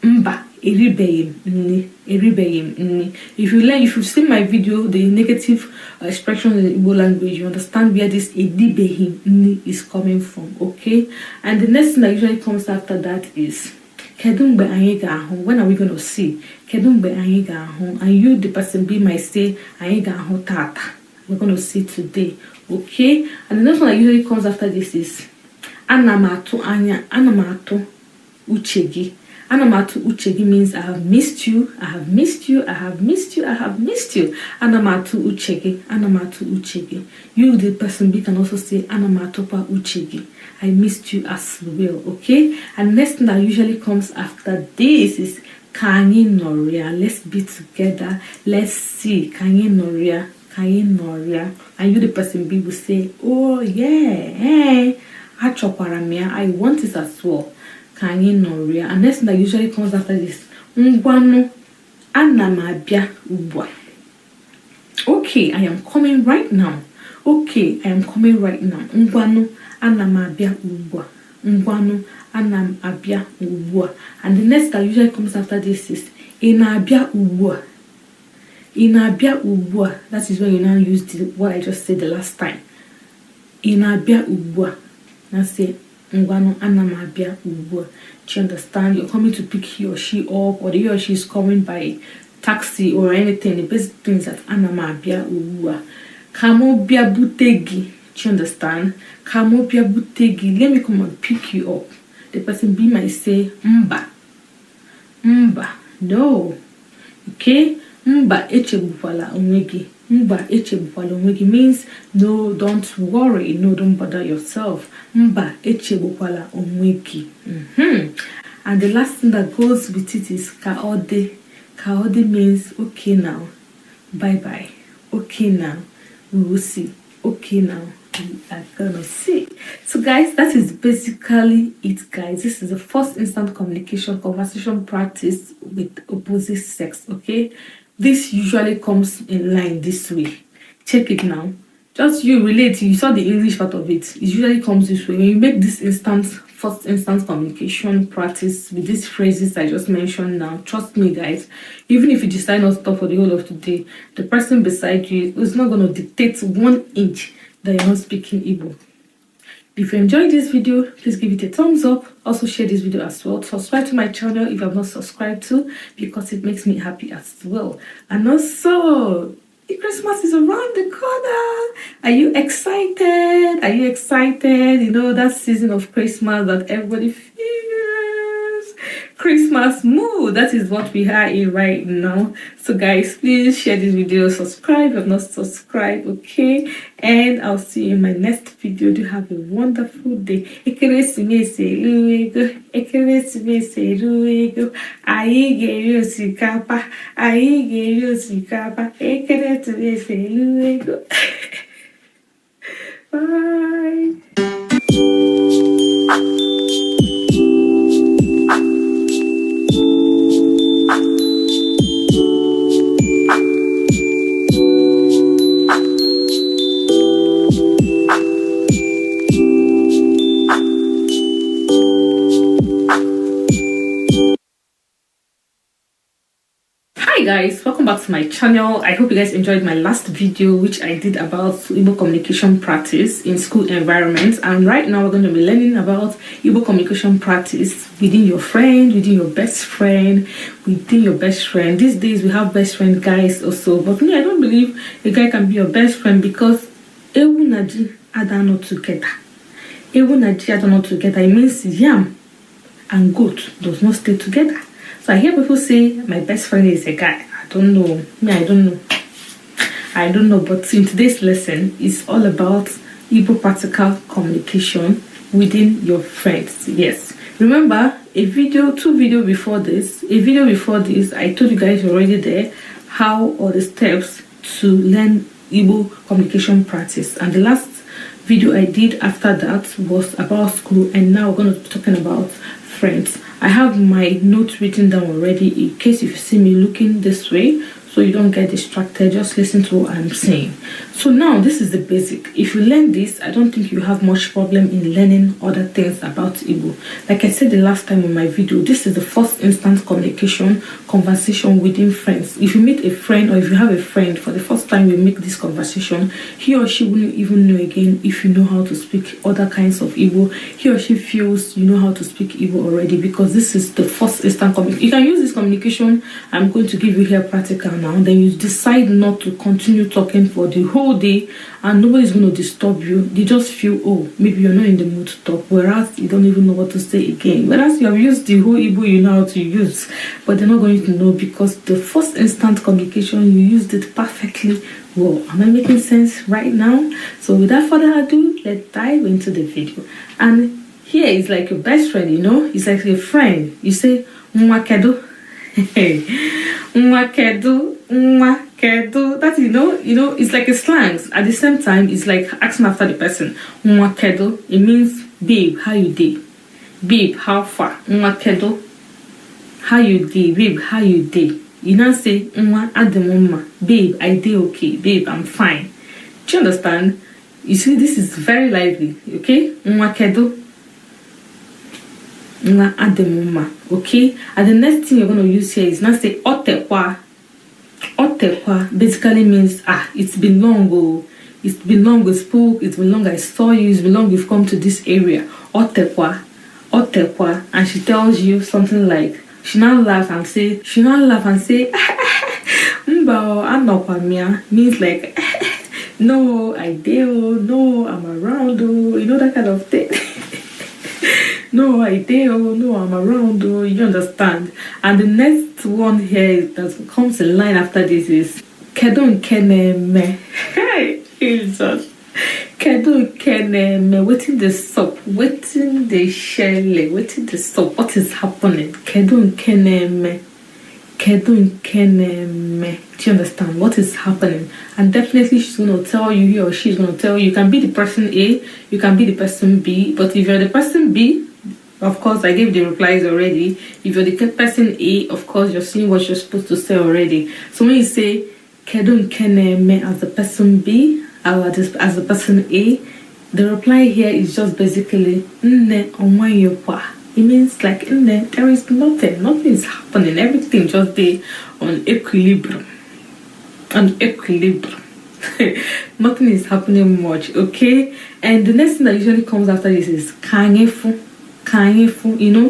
mba eribeyim nni. If you've seen my video, the negative expression in the Igbo language, you understand where this eribeyim nni is coming from, okay? And the next thing that usually comes after that is kedu mgbe anyị ga-ahụ. When are we going to see? Kedu mgbe anyị ga-ahụ. And you, the person B, might say anyị ga-ahụ tata. We're going to see today, okay? And the next one that usually comes after this is ana m atụ uche gị. Anamatu uchegi means I have missed you, I have missed you, I have missed you, I have missed you. Anamatu uchegi, anamatu uchegi. You, the person B, can also say anamatu pa uchegi. I missed you as well, okay? And next thing that usually comes after this is kanyi noria. Let's be together. Let's see. Kanyi noria. Kanyi noria. And you, the person B, will say, oh yeah, achoparamia. I want it as well. Kanyi noria. And next thing that usually comes after this, ngwanu anamabia ubwa. Okay, I am coming right now. Okay, I am coming right now. Ngwanu anamabia ubwa. Ngwanu anamabia ubwa. And the next that usually comes after this is inabia ubwa. Inabia ubwa. That is when you now use what I just said the last time. Inabia ubwa. Now say ngwanu anamabia ubwa. Do you understand? You're coming to pick he or she up, or he or she is coming by taxi or anything. The basic thing is that anamabia ubwa. Kamobia butegi. Do you understand? Kamobia butegi. Let me come and pick you up. The person B might say mba. Mba. No. Okay? Mba echebukwala onwegi. Mba echebukwala onwe gị means no, don't worry, no, don't bother yourself. Mba echebukwala onwe gị. And the last thing that goes with it is kaode. Kaode means okay now, bye bye. Okay now, we will see. Okay now, we are gonna see. So guys, that is basically it, guys. This is the first instant communication conversation practice with opposite sex. Okay, this usually comes in line this way. Check it now. Just you relate, you saw the English part of it. It usually comes this way. When you make this first instance communication practice with these phrases I just mentioned now, trust me guys, even if you decide not to talk for the whole of today, the person beside you is not going to dictate 1 inch that you're not speaking Igbo. If you enjoyed this video, please give it a thumbs up. Also share this video as well. Subscribe to my channel if you have not subscribed to, because it makes me happy as well. And also, Christmas is around the corner. Are you excited? Are you excited? You know, that season of Christmas that everybody feels. Christmas mood. That is what we are in right now. So guys, please share this video, subscribe if you have not subscribed, okay? And I'll see you in my next video. Do have a wonderful day. Ekeresimesi eruego. Ekeresimesi eruego. Anyị ga-eri osikapa. Anyị ga-eri osikapa. Ekeresimesi eruego. Bye. Hi guys, welcome back to my channel. I hope you guys enjoyed my last video which I did about Igbo communication practice in school environments, and right now we're going to be learning about Igbo communication practice within your friend, within your best friend, within your best friend. These days we have best friend guys also, but me, I don't believe a guy can be your best friend because ewu naji adano together. Ewu naji adano together, it means yam and goat does not stay together. So I hear people say my best friend is a guy. I don't know. Me, I don't know. I don't know. But in today's lesson, it's all about Igbo practical communication within your friends. Yes. Remember, two videos before this, I told you guys already there how or the steps to learn Igbo communication practice. And the last video I did after that was about school, and now we're going to be talking about friends. I have my notes written down already in case if you see me looking this way, so you don't get distracted. Just listen to what I'm saying. So now this is the basic. If you learn this, I don't think you have much problem in learning other things about Igbo. Like I said the last time in my video, this is the first instant conversation within friends. If you meet a friend or if you have a friend for the first time, you make this conversation, he or she wouldn't even know again if you know how to speak other kinds of Igbo. He or she feels you know how to speak Igbo already, because this is the first instant communication. You can use this communication I'm going to give you here practical now. Then you decide not to continue talking for the whole day and nobody's going to disturb you. They just feel, oh, maybe you're not in the mood to talk, whereas you don't even know what to say again. Whereas you have used the whole Igbo you know how to use, but they're not going to know because the first instant communication, you used it perfectly well. Am I making sense right now? So without further ado, let's dive into the video. And here is like your best friend, you know, it's like a friend. You say, Mwakedo. Mwakedo, Mwakedo. That you know, it's like a slang. At the same time, it's like asking after the person. Mwakedo, it means babe, how you dey? Babe, how far? Mwakedo, how you dey? Babe, how you dey? You now say, Mwa ademoma. Babe, I dey okay. Babe, I'm fine. Do you understand? You see, this is very lively, okay? Mwakedo. Okay, and the next thing you're going to use here is now say otekwa. Otekwa basically means it's been long, it's been long we spoke, it's been long I saw you, it's been long we've come to this area. Otekwa, and she tells you something like, she now laugh and say mbao anokwamia, means like no I do, no I'm around, you know, that kind of thing. No, I do. No, I'm around. You understand? And the next one here that comes in line after this is Kedon keneme. Hey, Jesus. Kedon keneme. Waiting the stop. Waiting the shell. Waiting the stop. What is happening? Kedon keneme. Kedon keneme. Do you understand what is happening? And definitely she's going to tell you, he or she's going to tell you. You can be the person A, you can be the person B. But if you're the person B, of course, I gave the replies already. If you're the person A, of course, you're seeing what you're supposed to say already. So when you say Kedun keneme as the person B, or as the person A, the reply here is just basically Nne onwayopa. It means like Nne, there is nothing is happening. Everything just be on equilibrium. On equilibrium. Nothing is happening much, okay? And the next thing that usually comes after this is kanyefu. Kanyefu, you know,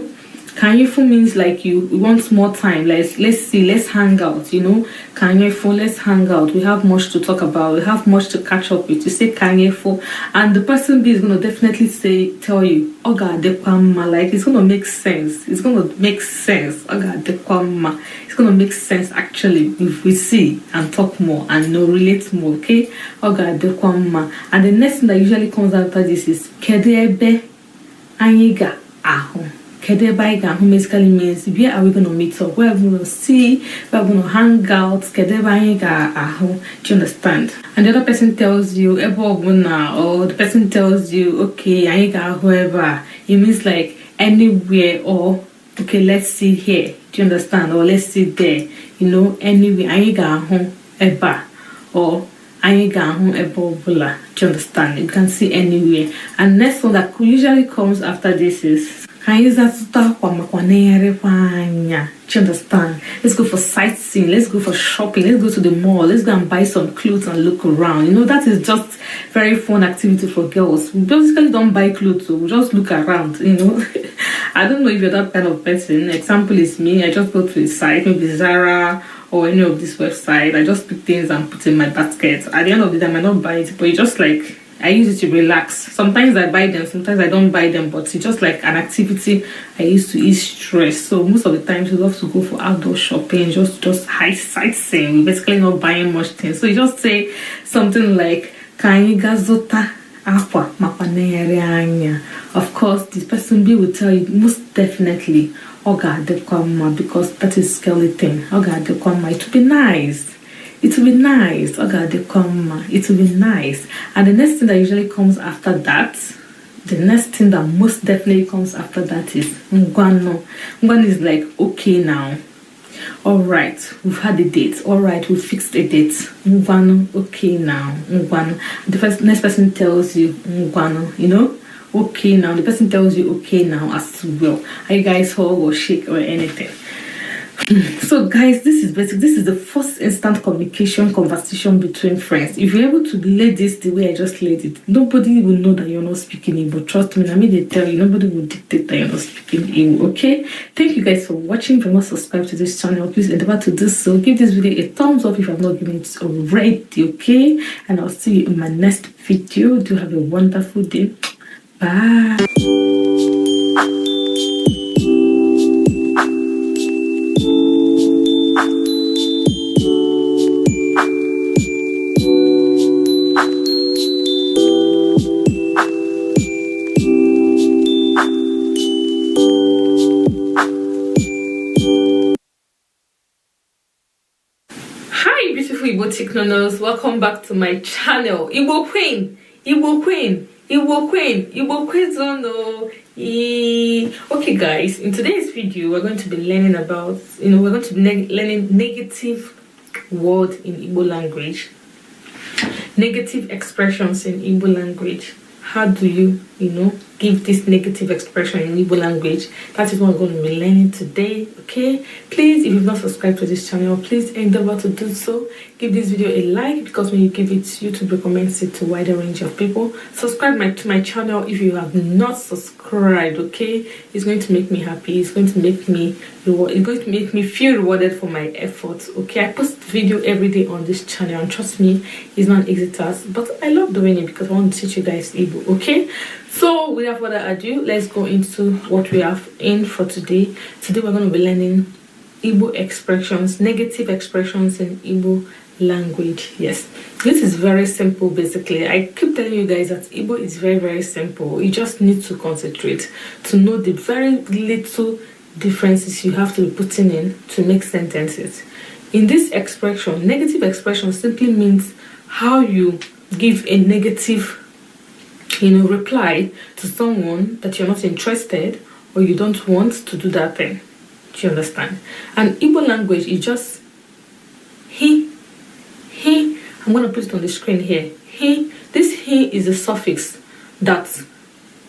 kanyefu means like you want more time. Let's see, let's hang out, you know. Kanyefu, let's hang out. We have much to talk about. We have much to catch up with. You say kanyefu, and the person B is gonna definitely tell you, Oga dekwama, like it's gonna make sense. It's gonna make sense. Oga dekwama. It's gonna make sense actually if we see and talk more and relate more, okay? Oga dekwama. And the next thing that usually comes after this is kedebe anyiga. Kedeba who basically means where are we going to meet up, where are we going to see, where are we going to hang out. Kedeba do you understand? And the other person tells you or the person tells you okay anyiga whoever, it means like anywhere, or okay let's see here, do you understand, or let's see there, you know, anywhere anyiga eba, or anyiga ebola. Do you understand? You can see anywhere. And next one that usually comes after this is do you understand? Let's go for sightseeing, let's go for shopping, let's go to the mall, let's go and buy some clothes and look around. You know, that is just very fun activity for girls. We basically don't buy clothes, so we just look around, you know. I don't know if you're that kind of person. Example is me. I just go to a site, maybe Zara or any of this website. I just pick things and put in my basket. At the end of the day, I might not buy it, but it's just like I use it to relax. Sometimes I buy them, sometimes I don't buy them, but it's just like an activity I use to ease stress. So most of the times we love to go for outdoor shopping, just sightseeing. We're basically not buying much things. So you just say something like Kanigazota Aqua Mapaneria. Of course, this person B will tell you most definitely Oga de Kwama, because that is skeleton. Oga de Kwama, it will be nice. It will be nice. Oga de Kwama, it will be nice. And the next thing that usually comes after that, the next thing that most definitely comes after that is Ngwano. Ngwano is like, okay now. Alright, we've had a date. Alright, we fixed a date. Ngwano, okay now. Ngwano. The next person tells you Ngwano, you know? Okay now. The person tells you okay now as well. Are you guys hug or shake or anything? So guys, this is the first instant communication conversation between friends. If you're able to lay this the way I just laid it, nobody will know that you're not speaking Igbo. Trust me, I mean they tell you, nobody will dictate that you're not speaking Igbo, okay? Thank you guys for watching. If you're not subscribed to this channel, please endeavor to do so. Give this video a thumbs up if you have not given it already, okay? And I'll see you in my next video. Do have a wonderful day. Bye. IGBOTIC learners, welcome back to my channel. Igbo Queen, Igbo Queen, Igbo Queen, Igbo Queen Zono. Okay guys, in today's video we're going to be learning about, we're going to be learning negative word in Igbo language, negative expressions in Igbo language. How do you, give this negative expression in Igbo language? That is what we're going to be learning today, okay? Please, if you've not subscribed to this channel, please endeavor to do so. Give this video a like, because when you give it, YouTube recommends it to a wider range of people. Subscribe to my channel if you have not subscribed, okay? It's going to make me happy. It's going to make me feel rewarded for my efforts, okay? I post video every day on this channel, and trust me, it's not an easy task, but I love doing it because I want to teach you guys Igbo, okay? So without further ado, let's go into what we have in for today. Today we're going to be learning Igbo expressions, negative expressions in Igbo language. Yes, this is very simple. Basically, I keep telling you guys that Igbo is very, very simple. You just need to concentrate to know the very little differences you have to be putting in to make sentences. In this expression, negative expression simply means how you give a negative reply to someone that you're not interested or you don't want to do that thing. Do you understand? And Igbo language is just he. I'm going to put it on the screen here. He. This he is a suffix that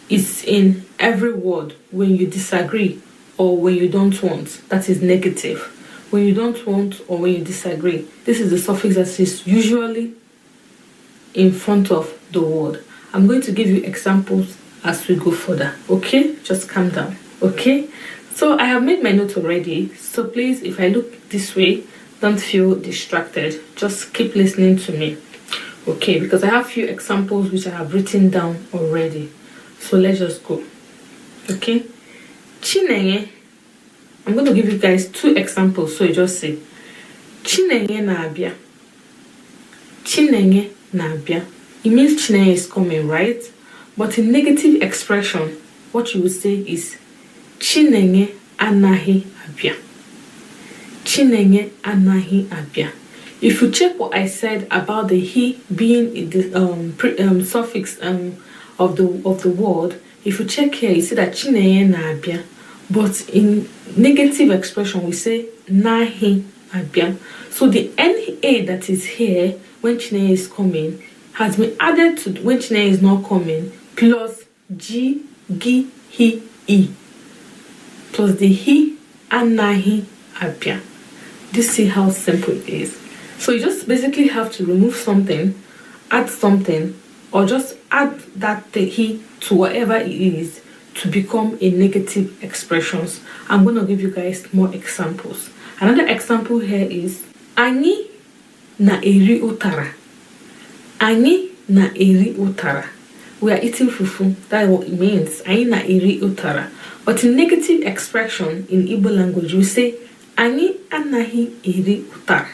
is in every word when you disagree or when you don't want. That is negative. When you don't want or when you disagree, this is the suffix that is usually in front of the word. I'm going to give you examples as we go further. Okay? Just calm down. Okay? So I have made my note already. So please, if I look this way, don't feel distracted. Just keep listening to me. Okay? Because I have a few examples which I have written down already. So let's just go. Okay? Chinenye. I'm going to give you guys 2 examples. So you just say, Chinenye na-abia. Chinenye na-abia. It means Chinenye is coming, right? But in negative expression, what you would say is Chinenye anahi abia. Chinenye anahi abia. If you check what I said about the he being the suffix of the word, if you check here, you see that Chinenye na abia. But in negative expression, we say nahi abia. So the na that is here when Chinenye is coming has been added to when Chinenye is not coming, plus g, gi, he, e, plus the he and nahi abia. This see how simple it is. So you just basically have to remove something, add something, or just add that the he to whatever it is to become a negative expressions. I'm going to give you guys more examples. Another example here is Ani na eri utara. Ani na eri utara. We are eating fufu. That's what it means. Ani na eri utara. But in negative expression in Igbo language, we say Ani anahi eri utara.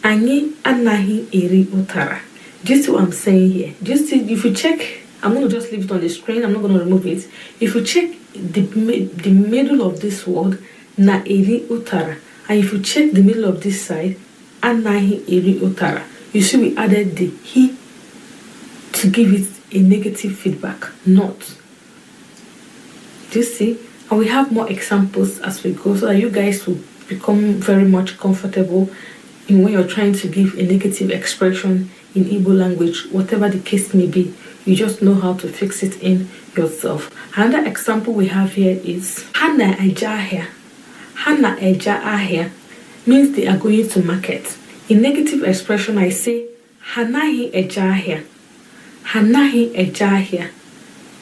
Ani anahi eri utara. Do you see what I'm saying here? Do you see, if you check, I'm going to just leave it on the screen. I'm not going to remove it. If you check the middle of this word, na eri utara, and if you check the middle of this side, anahi eri utara, you see we added the he to give it a negative feedback, not. Do you see? And we have more examples as we go so that you guys will become very much comfortable in when you're trying to give a negative expression in Igbo language, whatever the case may be. You just know how to fix it in yourself. Another example we have here is Hana eja ahia. Hana eja ahia means they are going to market. In negative expression, I say Hanahi eja ahia. Hanahi eja ahia.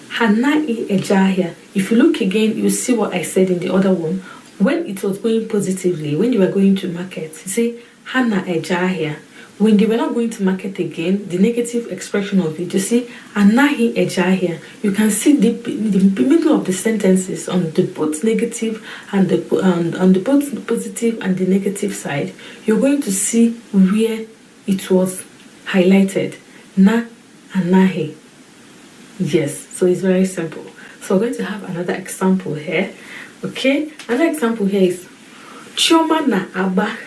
Hanahi eja ahia. If you look again, you see what I said in the other one. When it was going positively, when you were going to market, you say Hana eja ahia. When they were not going to market again, the negative expression of it, you see, anahi ejahia. You can see the middle of the sentences on the both negative and on the both positive and the negative side. You're going to see where it was highlighted. Na, anahi. Yes, so it's very simple. So we're going to have another example here. Okay, another example here is Chioma na aba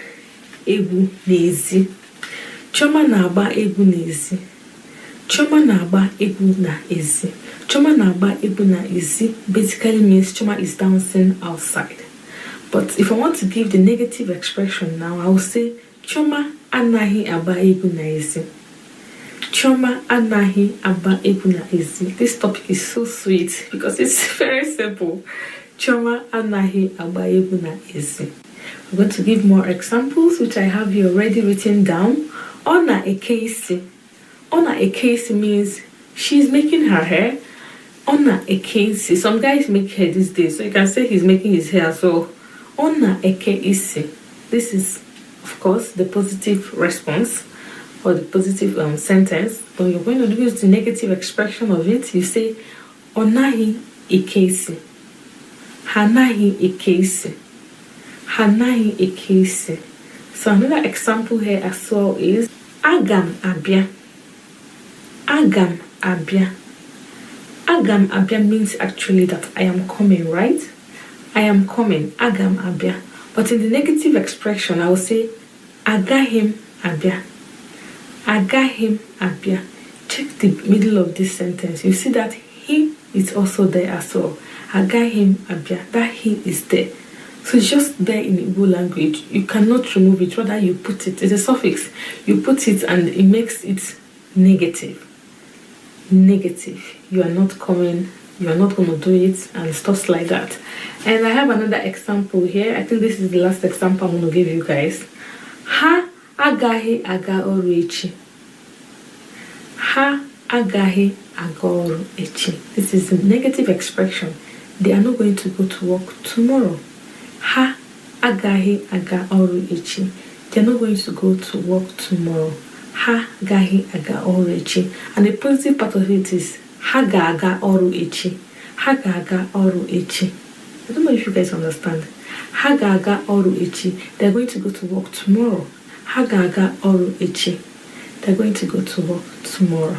egwu n'ezi. Chioma na-agba egwu n'ezi. Chioma na-agba egwu n'ezi. Chioma na-agba egwu n'ezi basically means Chioma is dancing outside. But if I want to give the negative expression now, I will say Chioma anaghị agba egwu n'ezi. Chioma anaghị agba egwu n'ezi. This topic is so sweet because it's very simple. Chioma anaghị agba egwu n'ezi. I'm going to give more examples which I have here already written down. Ona ekesi. Ona ekesi means she's making her hair. Ona ekesi. Some guys make hair these days, so you can say he's making his hair. So ona ekesi. This is, of course, the positive response or the positive sentence. But you're going to use the negative expression of it. You say onahi ekesi. Hanahi ekesi. Hanahi ekesi. So another example here as well is Agam Abia. Agam Abia. Agam Abia means actually that I am coming, right? I am coming. Agam Abia. But in the negative expression, I will say Agahim Abia. Agahim Abia. Check the middle of this sentence. You see that he is also there as well. Agahim Abia. That he is there. So it's just there in Igbo language. You cannot remove it. Rather, you put it. It's a suffix. You put it and it makes it negative. Negative. You are not coming. You are not going to do it and stuff like that. And I have another example here. I think this is the last example I'm going to give you guys. Ha agahi aga oru echi. Ha agahi aga oru echi. This is a negative expression. They are not going to go to work tomorrow. Ha agahi aga oru echi. They are not going to go to work tomorrow. Ha gahi aga oru echi. And the positive part of it is ha ga aga oru echi. Ha ga aga oru echi. I don't know if you guys understand. Ha ga aga oru echi. They're going to go to work tomorrow. Ha ga aga oru echi. They're going to go to work tomorrow.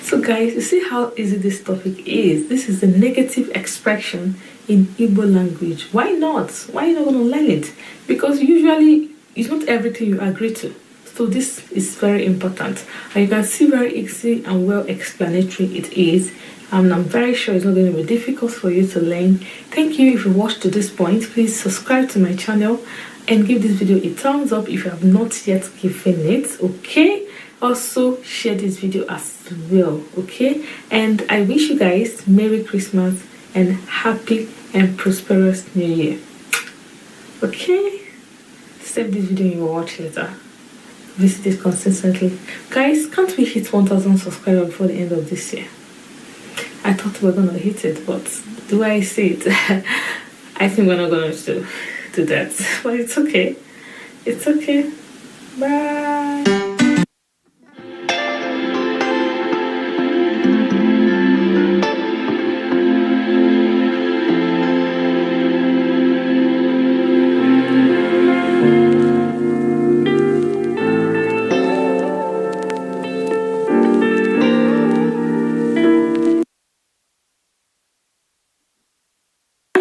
So guys, you see how easy this topic is. This is a negative expression in Igbo language. Why not? Why are you not going to learn it? Because usually it's not everything you agree to. So this is very important. And you can see very easy and well explanatory it is. And I'm very sure it's not going to be difficult for you to learn. Thank you if you watched to this point. Please subscribe to my channel and give this video a thumbs up if you have not yet given it. Okay? Also share this video as well. Okay? And I wish you guys Merry Christmas and happy and prosperous New Year. Okay? Save this video and you will watch later. Visit it consistently. Guys, can't we hit 1,000 subscribers before the end of this year? I thought we were gonna hit it, but the way I see it, I think we're not gonna do that. But it's okay. It's okay. Bye.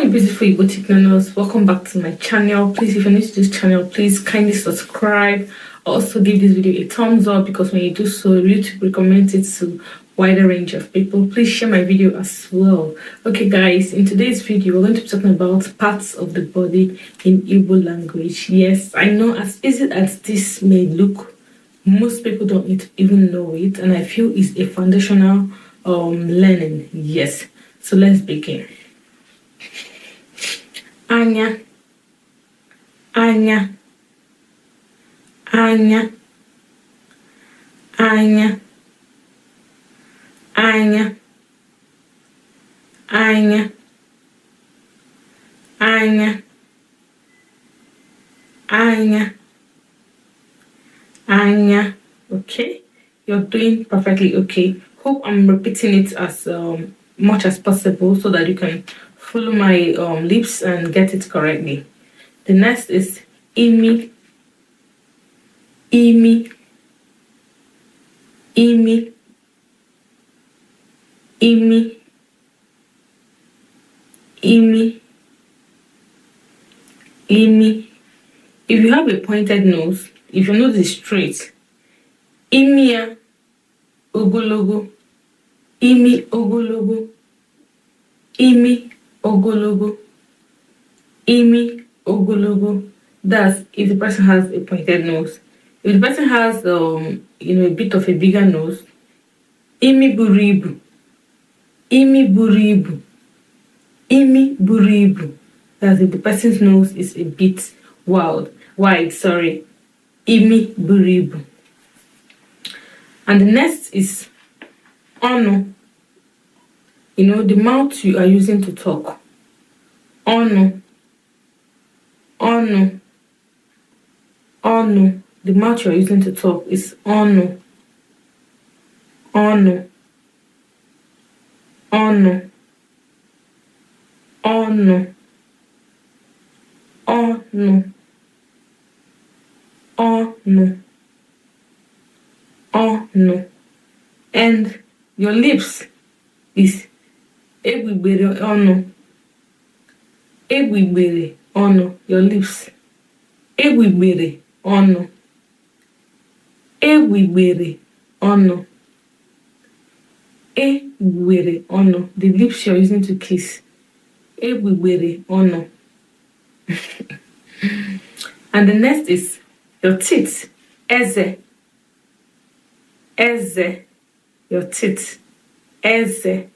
Beautiful Igbo learners, welcome back to my channel. Please, if you're new to this channel, please kindly subscribe. Also give this video a thumbs up, because when you do so, YouTube recommends it to wider range of people. Please share my video as well. Okay guys, in today's video we're going to be talking about parts of the body in Igbo language. Yes, I know as easy as this may look, most people don't even know it, and I feel it's a foundational learning. Yes, so let's begin. Anya, anya, anya, anya, anya, anya, anya, anya, anya. Okay, you're doing perfectly okay. Hope I'm repeating it as much as possible so that you can follow my lips and get it correctly. The next is imi, imi, imi, imi, imi, imi. If you have a pointed nose, if your nose is straight, imia, ogologo, imi, ogologo, imi, ogologo, imi, ogologo. That's if the person has a pointed nose. If the person has a bit of a bigger nose, imi buribu, imi buribu, imi buribu. That's if the person's nose is a bit wide, sorry, imi buribu. And the next is ono. The mouth you are using to talk. Ono. Ono. Ono. The mouth you are using to talk is ono. Ono. Ono. Ono. Ono. no, oh no. And your lips is egbigbere ono, egbigbere ono. Your lips, egbigbere ono, egbigbere ono, egbigbere ono. The lips you're using to kiss, egbigbere ono. And the next is your teeth, eze, eze. Your teeth, eze,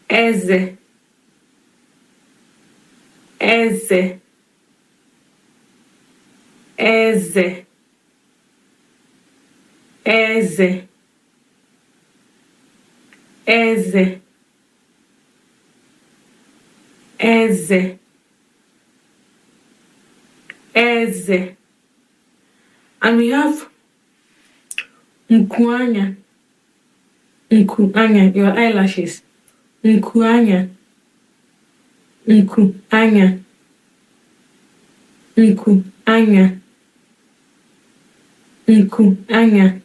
eze, eze, eze, eze, eze, eze, eze. And we have nkuanya, nkuanya, your eyelashes, nkuanya, nkuanya, nkuanya, nkuanya,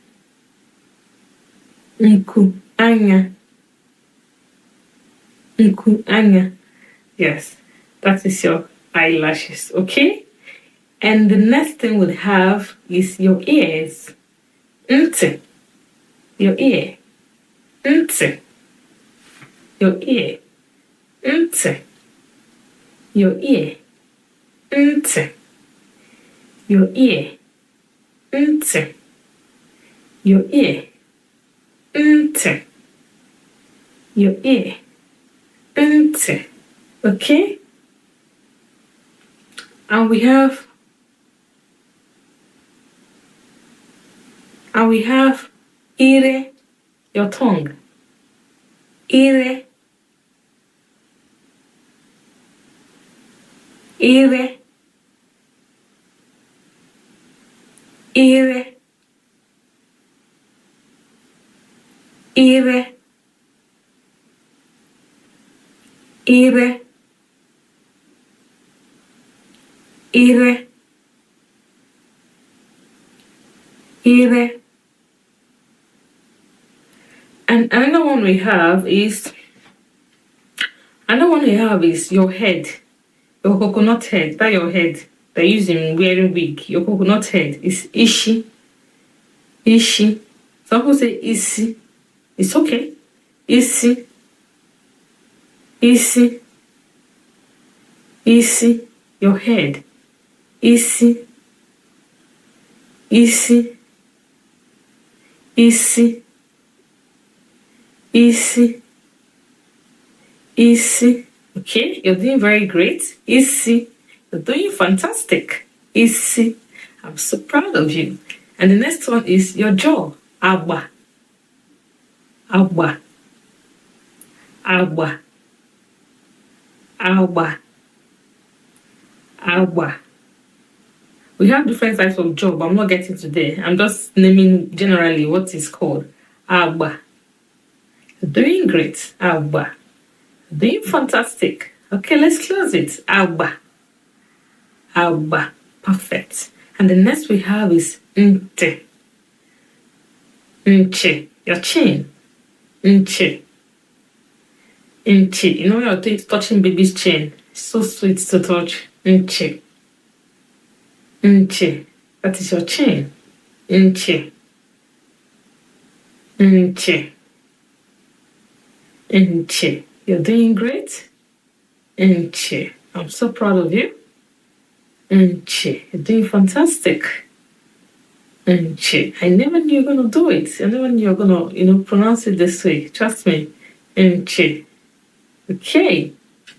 nkuanya, nkuanya. Yes, that is your eyelashes, okay? And the next thing we'll have is your ears. Nte, your ear. Nte, your ear. Nte, your ear. Nte, your ear. Nte, your ear. Nte, your ear. Nte. Okay? And we have ire, your tongue. Ire, ire, ire, ire, ire, ire, ire. And another one we have is your head, your coconut head. That your head that you use in wearing wig. Your coconut head is ishi, ishi. Some people say isi. It's okay. Isi, isi, isi. Your head, isi, isi, isi. Easy, easy. Okay, you're doing very great. Easy, you're doing fantastic. Easy, I'm so proud of you. And the next one is your jaw. Agba, agba, agba, agba, agba. We have different types of jaw, but I'm not getting to there. I'm just naming generally what is called agba. Doing great, Alba. Doing fantastic. Okay, let's close it. Alba. Alba. Perfect. And the next we have is nte. Nche. Your chin. Nche. Nche. You know you're touching baby's chin. It's so sweet to touch. Nche. Nche. That is your chin. Nche. Nche. Nche. You're doing great. Nche. I'm so proud of you. Nche. You're doing fantastic. Nche. I never knew you were going to do it. I never knew you were going to, pronounce it this way. Trust me. Nche. Okay.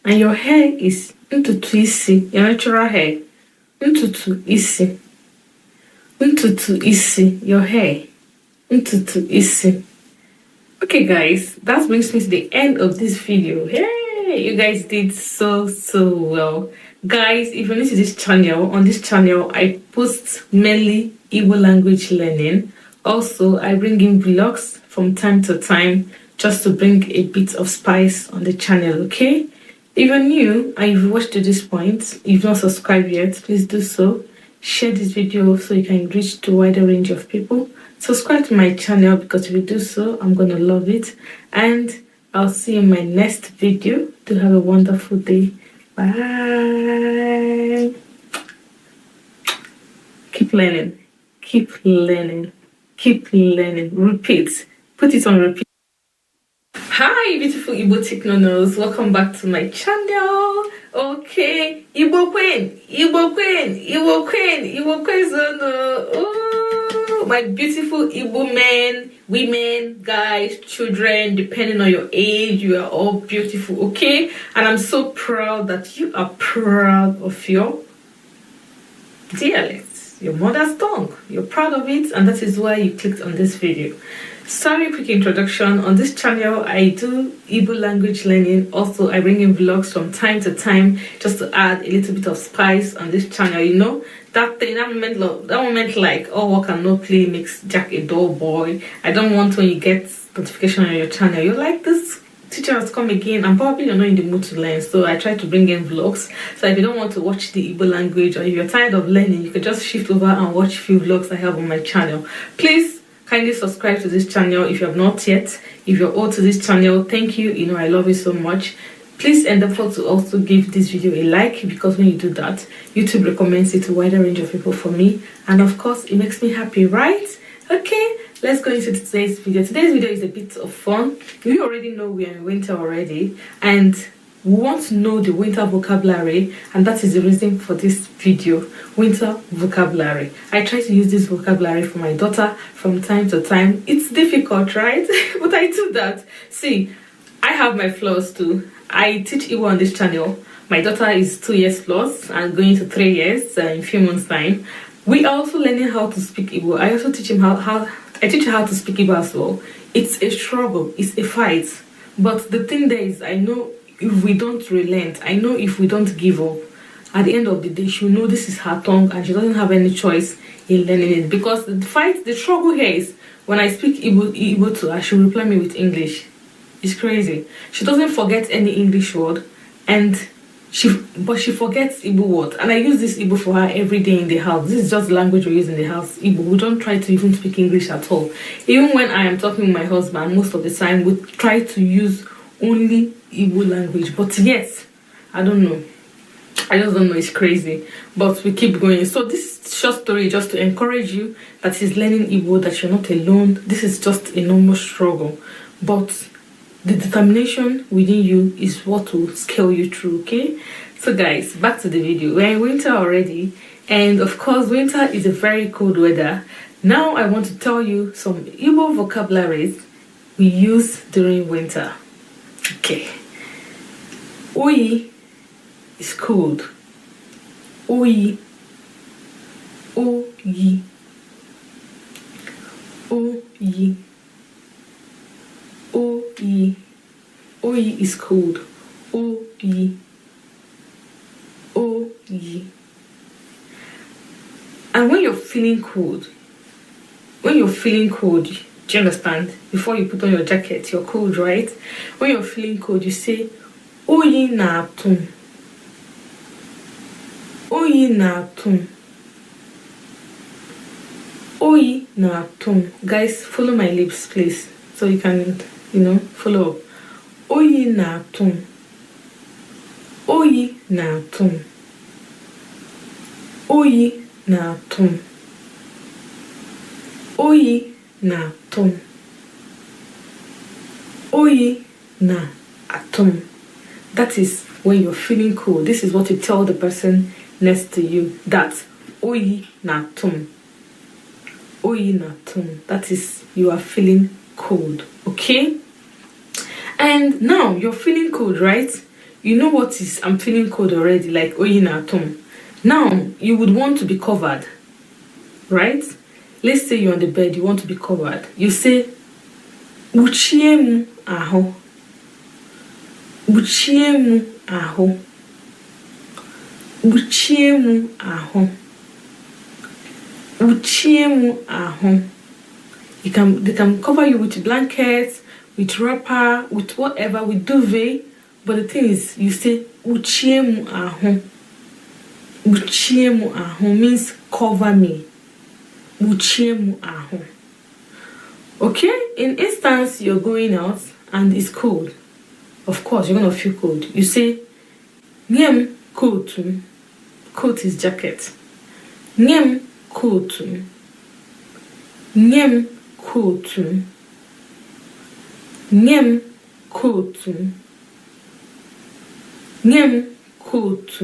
And your hair is ntutu isi. Your natural hair. Ntutu isi. Ntutu isi. Your hair. Ntutu isi. Okay guys, that brings me to the end of this video. Hey, you guys did so well. Guys, if you're new to this channel, on this channel I post mainly Igbo language learning. Also, I bring in vlogs from time to time just to bring a bit of spice on the channel, okay? If you're new and you've watched to this point, if you've not subscribed yet, please do so. share this video so you can reach to a wider range of people. Subscribe to my channel because if you do so, I'm gonna love it. And I'll see you in my next video. Do have a wonderful day. Bye. Keep learning. Keep learning. Keep learning. Repeat. Put it on repeat. Hi, beautiful IGBOTIC nonos. Welcome back to my channel. Okay, Igbo Queen, Igbo Queen, Igbo Queen, Igbo Queen Zono. Oh, my beautiful Igbo men, women, guys, children, depending on your age, you are all beautiful, okay? And I'm so proud that you are proud of your dialect, your mother's tongue. You're proud of it, and that is why you clicked on this video. Sorry, quick introduction. On this channel, I do Igbo language learning. Also, I bring in vlogs from time to time just to add a little bit of spice on this channel. You know, that moment like, oh, work and no play makes Jack a dull boy. I don't want when you get notification on your channel, you're like, this teacher has come again, and probably you're not in the mood to learn. So I try to bring in vlogs. So if you don't want to watch the Igbo language, or if you're tired of learning, you can just shift over and watch a few vlogs I have on my channel. Please kindly subscribe to this channel if you have not yet. If you're old to this channel, thank you. You know, I love you so much. Please endeavor to also give this video a like, because when you do that, YouTube recommends it to a wider range of people for me. And of course, it makes me happy, right? Okay, let's go into today's video. Today's video is a bit of fun. You already know we are in winter already, and we want to know the winter vocabulary, and that is the reason for this video. Winter vocabulary. I try to use this vocabulary for my daughter from time to time. It's difficult, right? But I do that. See, I have my flaws too. I teach Igbo on this channel. My daughter is 2 years plus and going to 3 years in a few months time. We are also learning how to speak Igbo. I also teach him I teach her how to speak Igbo as well. It's a struggle. It's a fight. But the thing there is, I know if we don't relent, I know if we don't give up, at the end of the day, she'll know this is her tongue and she doesn't have any choice in learning it. Because the struggle here is, when I speak Igbo to her, she'll reply me with English. It's crazy. She doesn't forget any English word, but she forgets Igbo word. And I use this Igbo for her every day in the house. This is just the language we use in the house, Igbo. We don't try to even speak English at all. Even when I am talking with my husband, most of the time, we try to use only Igbo language. But yes, I don't know. I just don't know, it's crazy. But we keep going. So this short story is just to encourage you that is learning Igbo, that you're not alone. This is just a normal struggle. But the determination within you is what will scale you through, okay? So guys, back to the video. We're in winter already. And of course, winter is a very cold weather. Now I want to tell you some Igbo vocabularies we use during winter. Okay. Oyi is cold. Oyi. Oyi. Oyi. Oyi. Oyi is cold. Oyi. Oyi. And when you're feeling cold, do you understand? Before you put on your jacket, you're cold, right? When you're feeling cold, you say, Oyi na atum. Oyi na atum. Oyi na atum. Guys, follow my lips, please, so you can, follow up. Oyi na atum. Oyi na atum. Oyi na atum. Oyi na atum. Oyi na atum. That is when you're feeling cold. This is what you tell the person next to you. That oyi na atum. Oyi na atum. That is, you are feeling cold. Okay? And now you're feeling cold, right? You know what is, I'm feeling cold already, like oyi na atum. Now you would want to be covered, right? Let's say you're on the bed, you want to be covered. You say, Uchiemu aho. Uchiemu aho. Uchiemu aho. Uchiemu aho. They can cover you with blankets, with wrapper, with whatever, with duvet. But the thing is, you say Uchiemu aho. Uchiemu aho means cover me. Kpuchie ahụ. Okay, in instance you're going out and it's cold. Of course, you're gonna feel cold. You say, Nyem coat. Coat is jacket. Nyem coat. Nyem coat. Nyem coat. Nyem coat.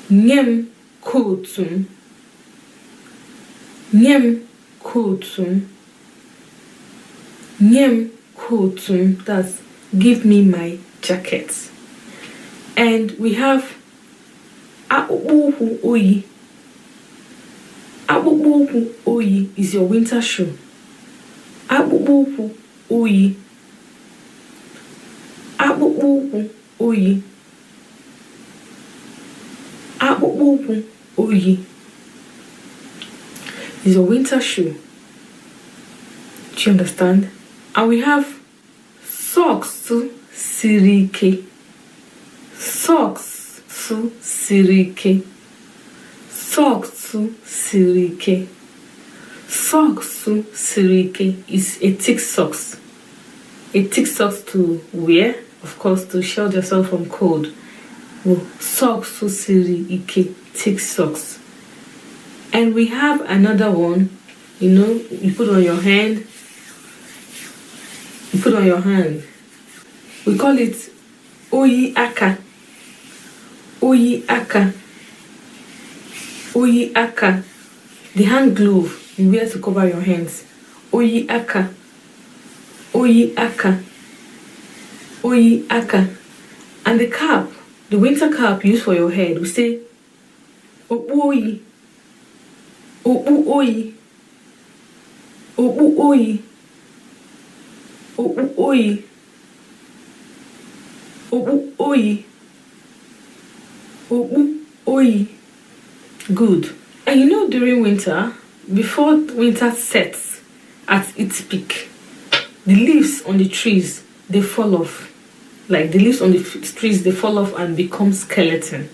Nyem coat. Nyem coat. Nyem coat. That's give me my jacket. And we have akpụkpọ oyi. Akpụkpọ oyi is your winter shoe. Akpụkpọ oyi. Akpụkpọ oyi. Akpụkpọ oyi is your winter shoe. Do you understand? And we have socks siri ike. Socks siri ike. Socks siri ike. Socks siri ike is a thick socks. A thick socks to wear, of course, to shield yourself from cold. Well, socks siri ike, thick socks. And we have another one, you know, you put on your hand. You put on your hand. We call it oyi aka. Oyi aka. Oyi aka. The hand glove you wear to cover your hands. Oyi aka. Oyi aka. Oyi aka. And the cap, the winter cap used for your head, we say Opu oyi. Opu oyi. Opu oyi. Opu oyi. Opu oyi. Opu oyi. Good. And you know, during winter, before winter sets at its peak, the leaves on the trees, they fall off. Like the leaves on the trees, they fall off and become skeleton.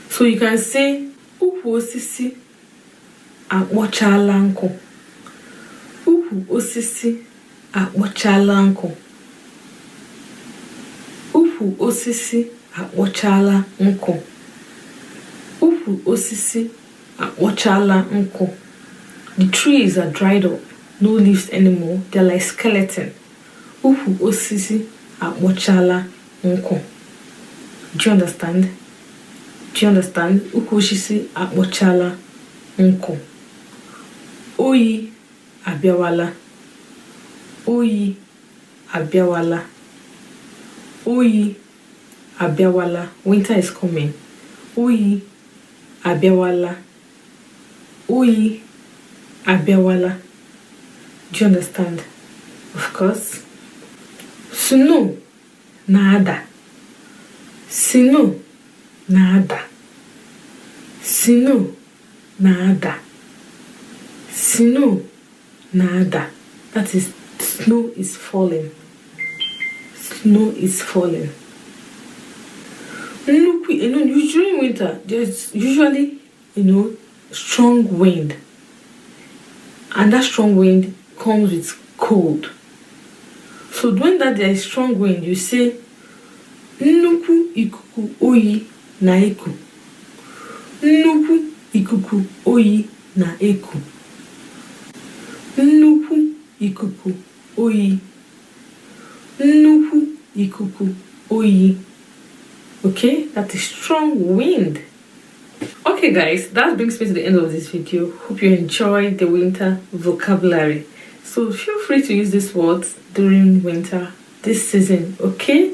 So you can say, Ukwu osisi akpọchala nkụ. Ukwu osisi akpọchala nkụ. Ukwu osisi akpọchala nkụ. Ukwu osisi akpọchala nkụ. The trees are dried up, no leaves anymore. They're like skeleton. Ukwu osisi akpọchala nkụ. Do you understand? Do you understand? Ukwu osisi akpọchala nkụ. Oyi abịawala. Oyi abịawala. Oyi abịawala. Winter is coming. Oyi abịawala. Oyi abịawala. Do you understand? Of course. Snow na-ada. Snow na-ada. Snow na-ada. Snow na-ada. That is, snow is falling. Snow is falling. Look, you know, during winter, there's usually, you know, strong wind. And that strong wind comes with cold. So when that there is strong wind, you say, Nnukwu ikuku oyi na eku. Nnukwu ikuku oyi na eku. Nnukwu ikuku oyi. Nnukwu ikuku oyi. Okay, that is strong wind. Okay guys, that brings me to the end of this video. Hope you enjoyed the winter vocabulary. So feel free to use these words during winter this season, okay?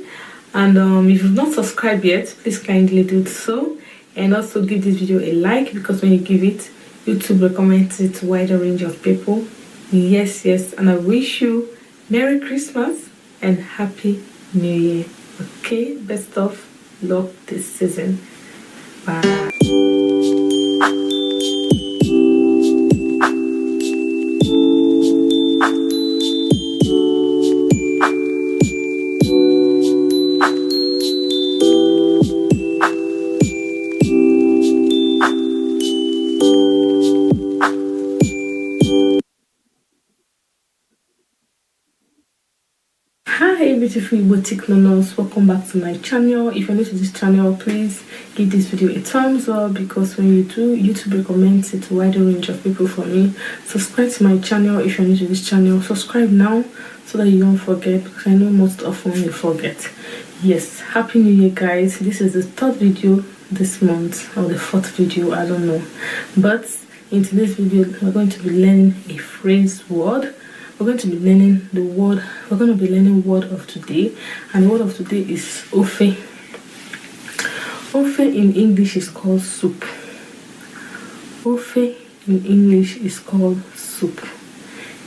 And if you've not subscribed yet, please kindly do so. And also give this video a like, because when you give it, YouTube recommends it to a wider range of people. Yes, yes. And I wish you Merry Christmas and Happy New Year. Okay? Best of luck this season. Bye. beautiful Igbo learners, welcome back to my channel. If you're new to this channel, please give this video a thumbs up, because when you do, YouTube recommends it to a wider range of people for me. Subscribe to my channel if you're new to this channel. Subscribe now so that you don't forget, because I know most often you forget. Yes, happy new year guys. This is the third video this month, or the fourth video, I don't know. But in today's video, we're going to be learning a phrase word. We're going to be learning the word. We're going to be learning word of today, and the word of today is ofe. Ofe in English is called soup. Ofe in English is called soup.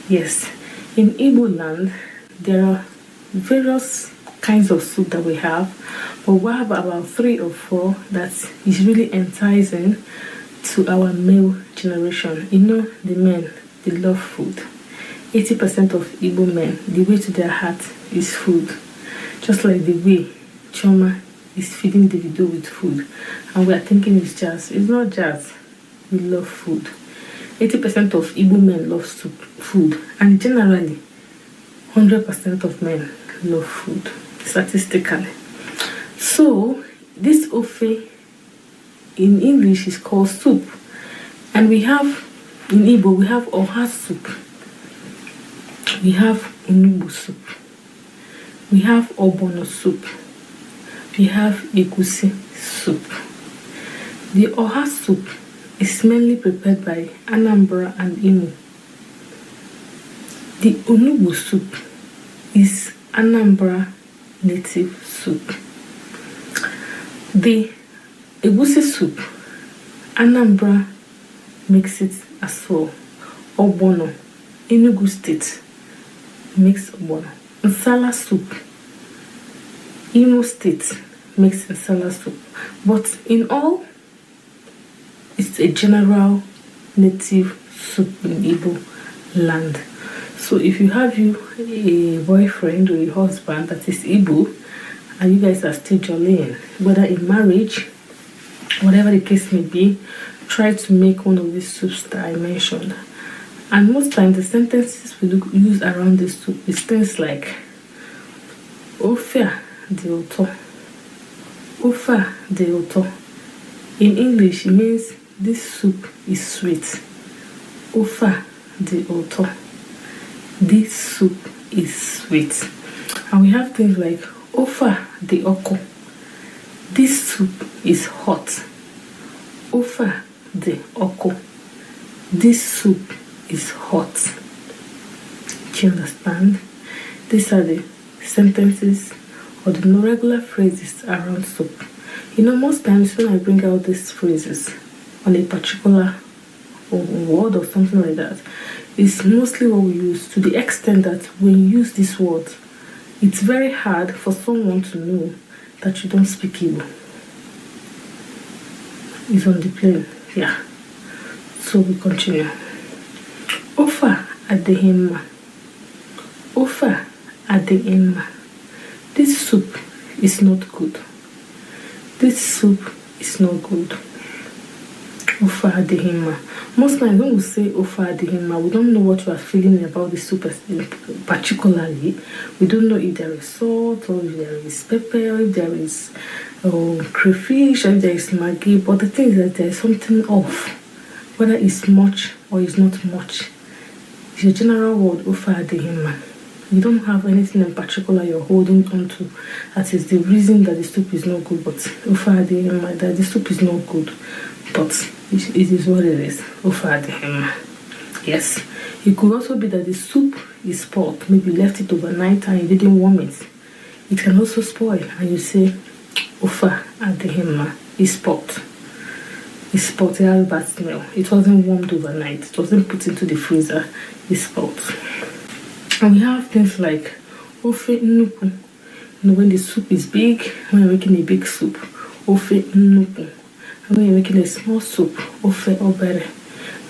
Yes, in Igbo land there are various kinds of soup that we have, but we have about 3 or 4 that is really enticing to our male generation. You know, the men, they love food. 80% of Igbo men, the way to their heart is food. Just like the way Choma is feeding Davido with food. And we are thinking it's jazz. It's not jazz. We love food. 80% of Igbo men love food. And generally, 100% of men love food, statistically. So, this ofe in English is called soup. And we have, in Igbo, we have oha soup. We have onugbu soup. We have ogbono soup. We have egusi soup. The oha soup is mainly prepared by Anambra and Imo. The onugbu soup is Anambra native soup. The egusi soup, Anambra makes it as well. Ogbono, Enugu State makes ogbono. Nsala soup, Imo State makes nsala soup. But in all, it's a general native soup in Igbo land. So if you have a boyfriend or a husband that is Igbo, and you guys are still jollying, whether in marriage, whatever the case may be, try to make one of these soups that I mentioned. And most times the sentences we use around this soup is things like Ofe de oto. Ofe de oto. In English, it means this soup is sweet. Ofe de oto. This soup is sweet. And we have things like Ofe de oko. This soup is hot. Ofe de oko. This soup is hot. Do you understand? These are the sentences or the regular phrases around soup. You know, most times when I bring out these phrases on a particular word or something like that, it's mostly what we use, to the extent that when you use this word, it's very hard for someone to know that you don't speak Igbo. It's on the plane, yeah. So we continue. Ofe adịghị mma. Ofe adịghị mma. This soup is not good. This soup is not good. Ofe adịghị mma. Most times when we say ofe adịghị mma, we don't know what we are feeling about the soup particularly. We don't know if there is salt, or if there is pepper, or if there is crayfish, or if there is maggi. But the thing is that there is something off, whether it's much or it's not much. It's a general word, ofe adịghị mma. You don't have anything in particular you're holding on to that is the reason that the soup is not good. But ofe adịghị mma, that the soup is not good, but it is what it is. Ofe adịghị mma. Yes, it could also be that the soup is spoiled. Maybe you left it overnight and you didn't warm it. It can also spoil, and you say ofe adịghị mma is spoiled. It's spoiled. It has bad smell. It wasn't warmed overnight. It wasn't put into the freezer. It's spoiled. And we have things like ofe nnukwu. You know, when the soup is big, when you're making a big soup, ofe nnukwu. And when you're making a small soup, ofe obere.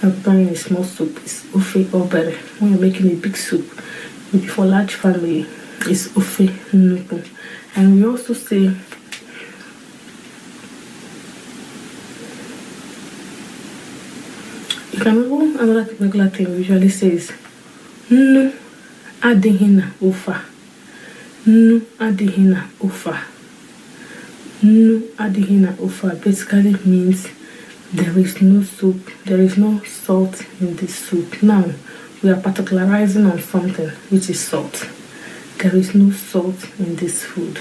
And preparing a small soup is ofe obere. When you're making a big soup, maybe for a large family, it's ofe nnukwu. And we also say you can remember another regular thing we usually say is nnu adịghị na ofe. Nnu adịghị na ofe a. Nnu adịghị na ofe a basically means there is no soup, there is no salt in this soup. Now, we are particularizing on something, which is salt. There is no salt in this food.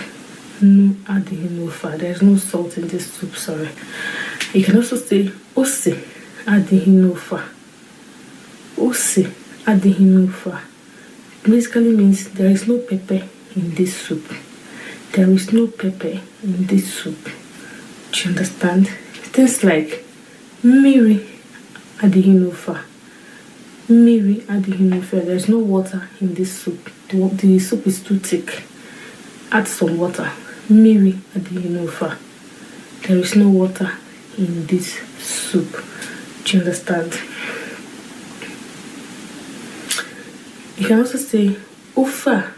Nnu adịghị n'ofe a. There is no salt in this soup, sorry. You can also say ose adịghị n'ofe a. Ose adịghị n'ofe a basically means there is no pepper in this soup. There is no pepper in this soup. Do you understand? Things like mmiri adịghị n'ofe a. Mmiri adịghị n'ofe a. There is no water in this soup. The soup is too thick. Add some water. Mmiri adịghị n'ofe a. There is no water in this soup. Do you understand? You can also say ofe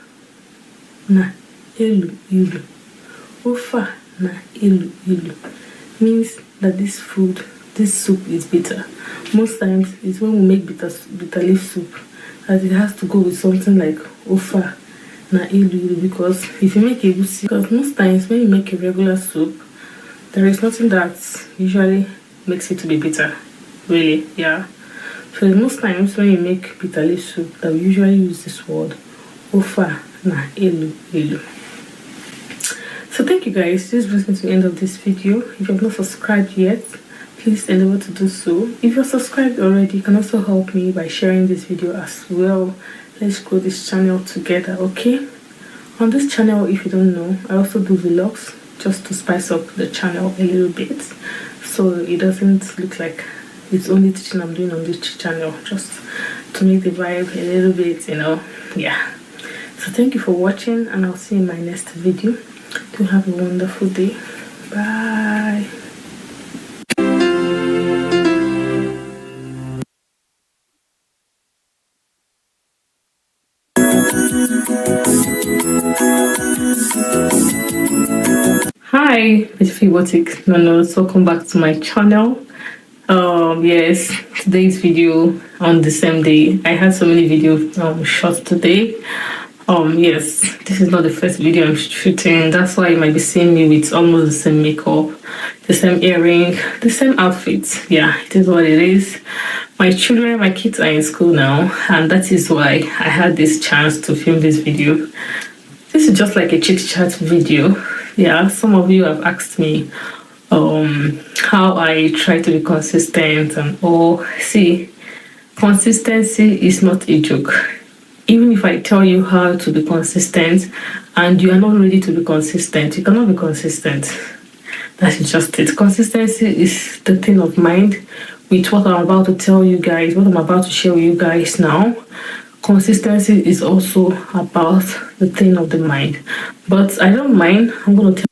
na elu ilu. Ofe na elu ilu means that this food, this soup is bitter. Most times it's when we make bitter leaf soup that it has to go with something like ofe na elu ilu, because if you make egusi, because most times when you make a regular soup, there is nothing that usually makes it to be bitter. Really, yeah. So most times when you make bitter leaf soup, that we usually use this word ofe na elu ilu. So thank you guys. This brings me to the end of this video. If you have not subscribed yet, please endeavor to do so. If you're subscribed already, you can also help me by sharing this video as well. Let's grow this channel together, okay? On this channel, if you don't know, I also do vlogs just to spice up the channel a little bit, so it doesn't look like it's only teaching I'm doing on this channel, just to make the vibe a little bit, yeah. So thank you for watching, and I'll see you in my next video. Do have a wonderful day. Bye. Hi, IGBOTIC Nonos, welcome back to my channel. Yes, today's video on the same day. I had so many videos shot today. Yes, this is not the first video I'm shooting. That's why you might be seeing me with almost the same makeup, the same earring, the same outfit. Yeah, it is what it is. My kids are in school now, and that is why I had this chance to film this video. This is just like a chit chat video. Yeah, some of you have asked me how I try to be consistent and all. See, consistency is not a joke. Even if I tell you how to be consistent and you are not ready to be consistent, you cannot be consistent. That is just it. Consistency is the thing of mind with what I'm about to tell you guys, what I'm about to share with you guys now. Consistency is also about the thing of the mind. But I don't mind. I'm going to tell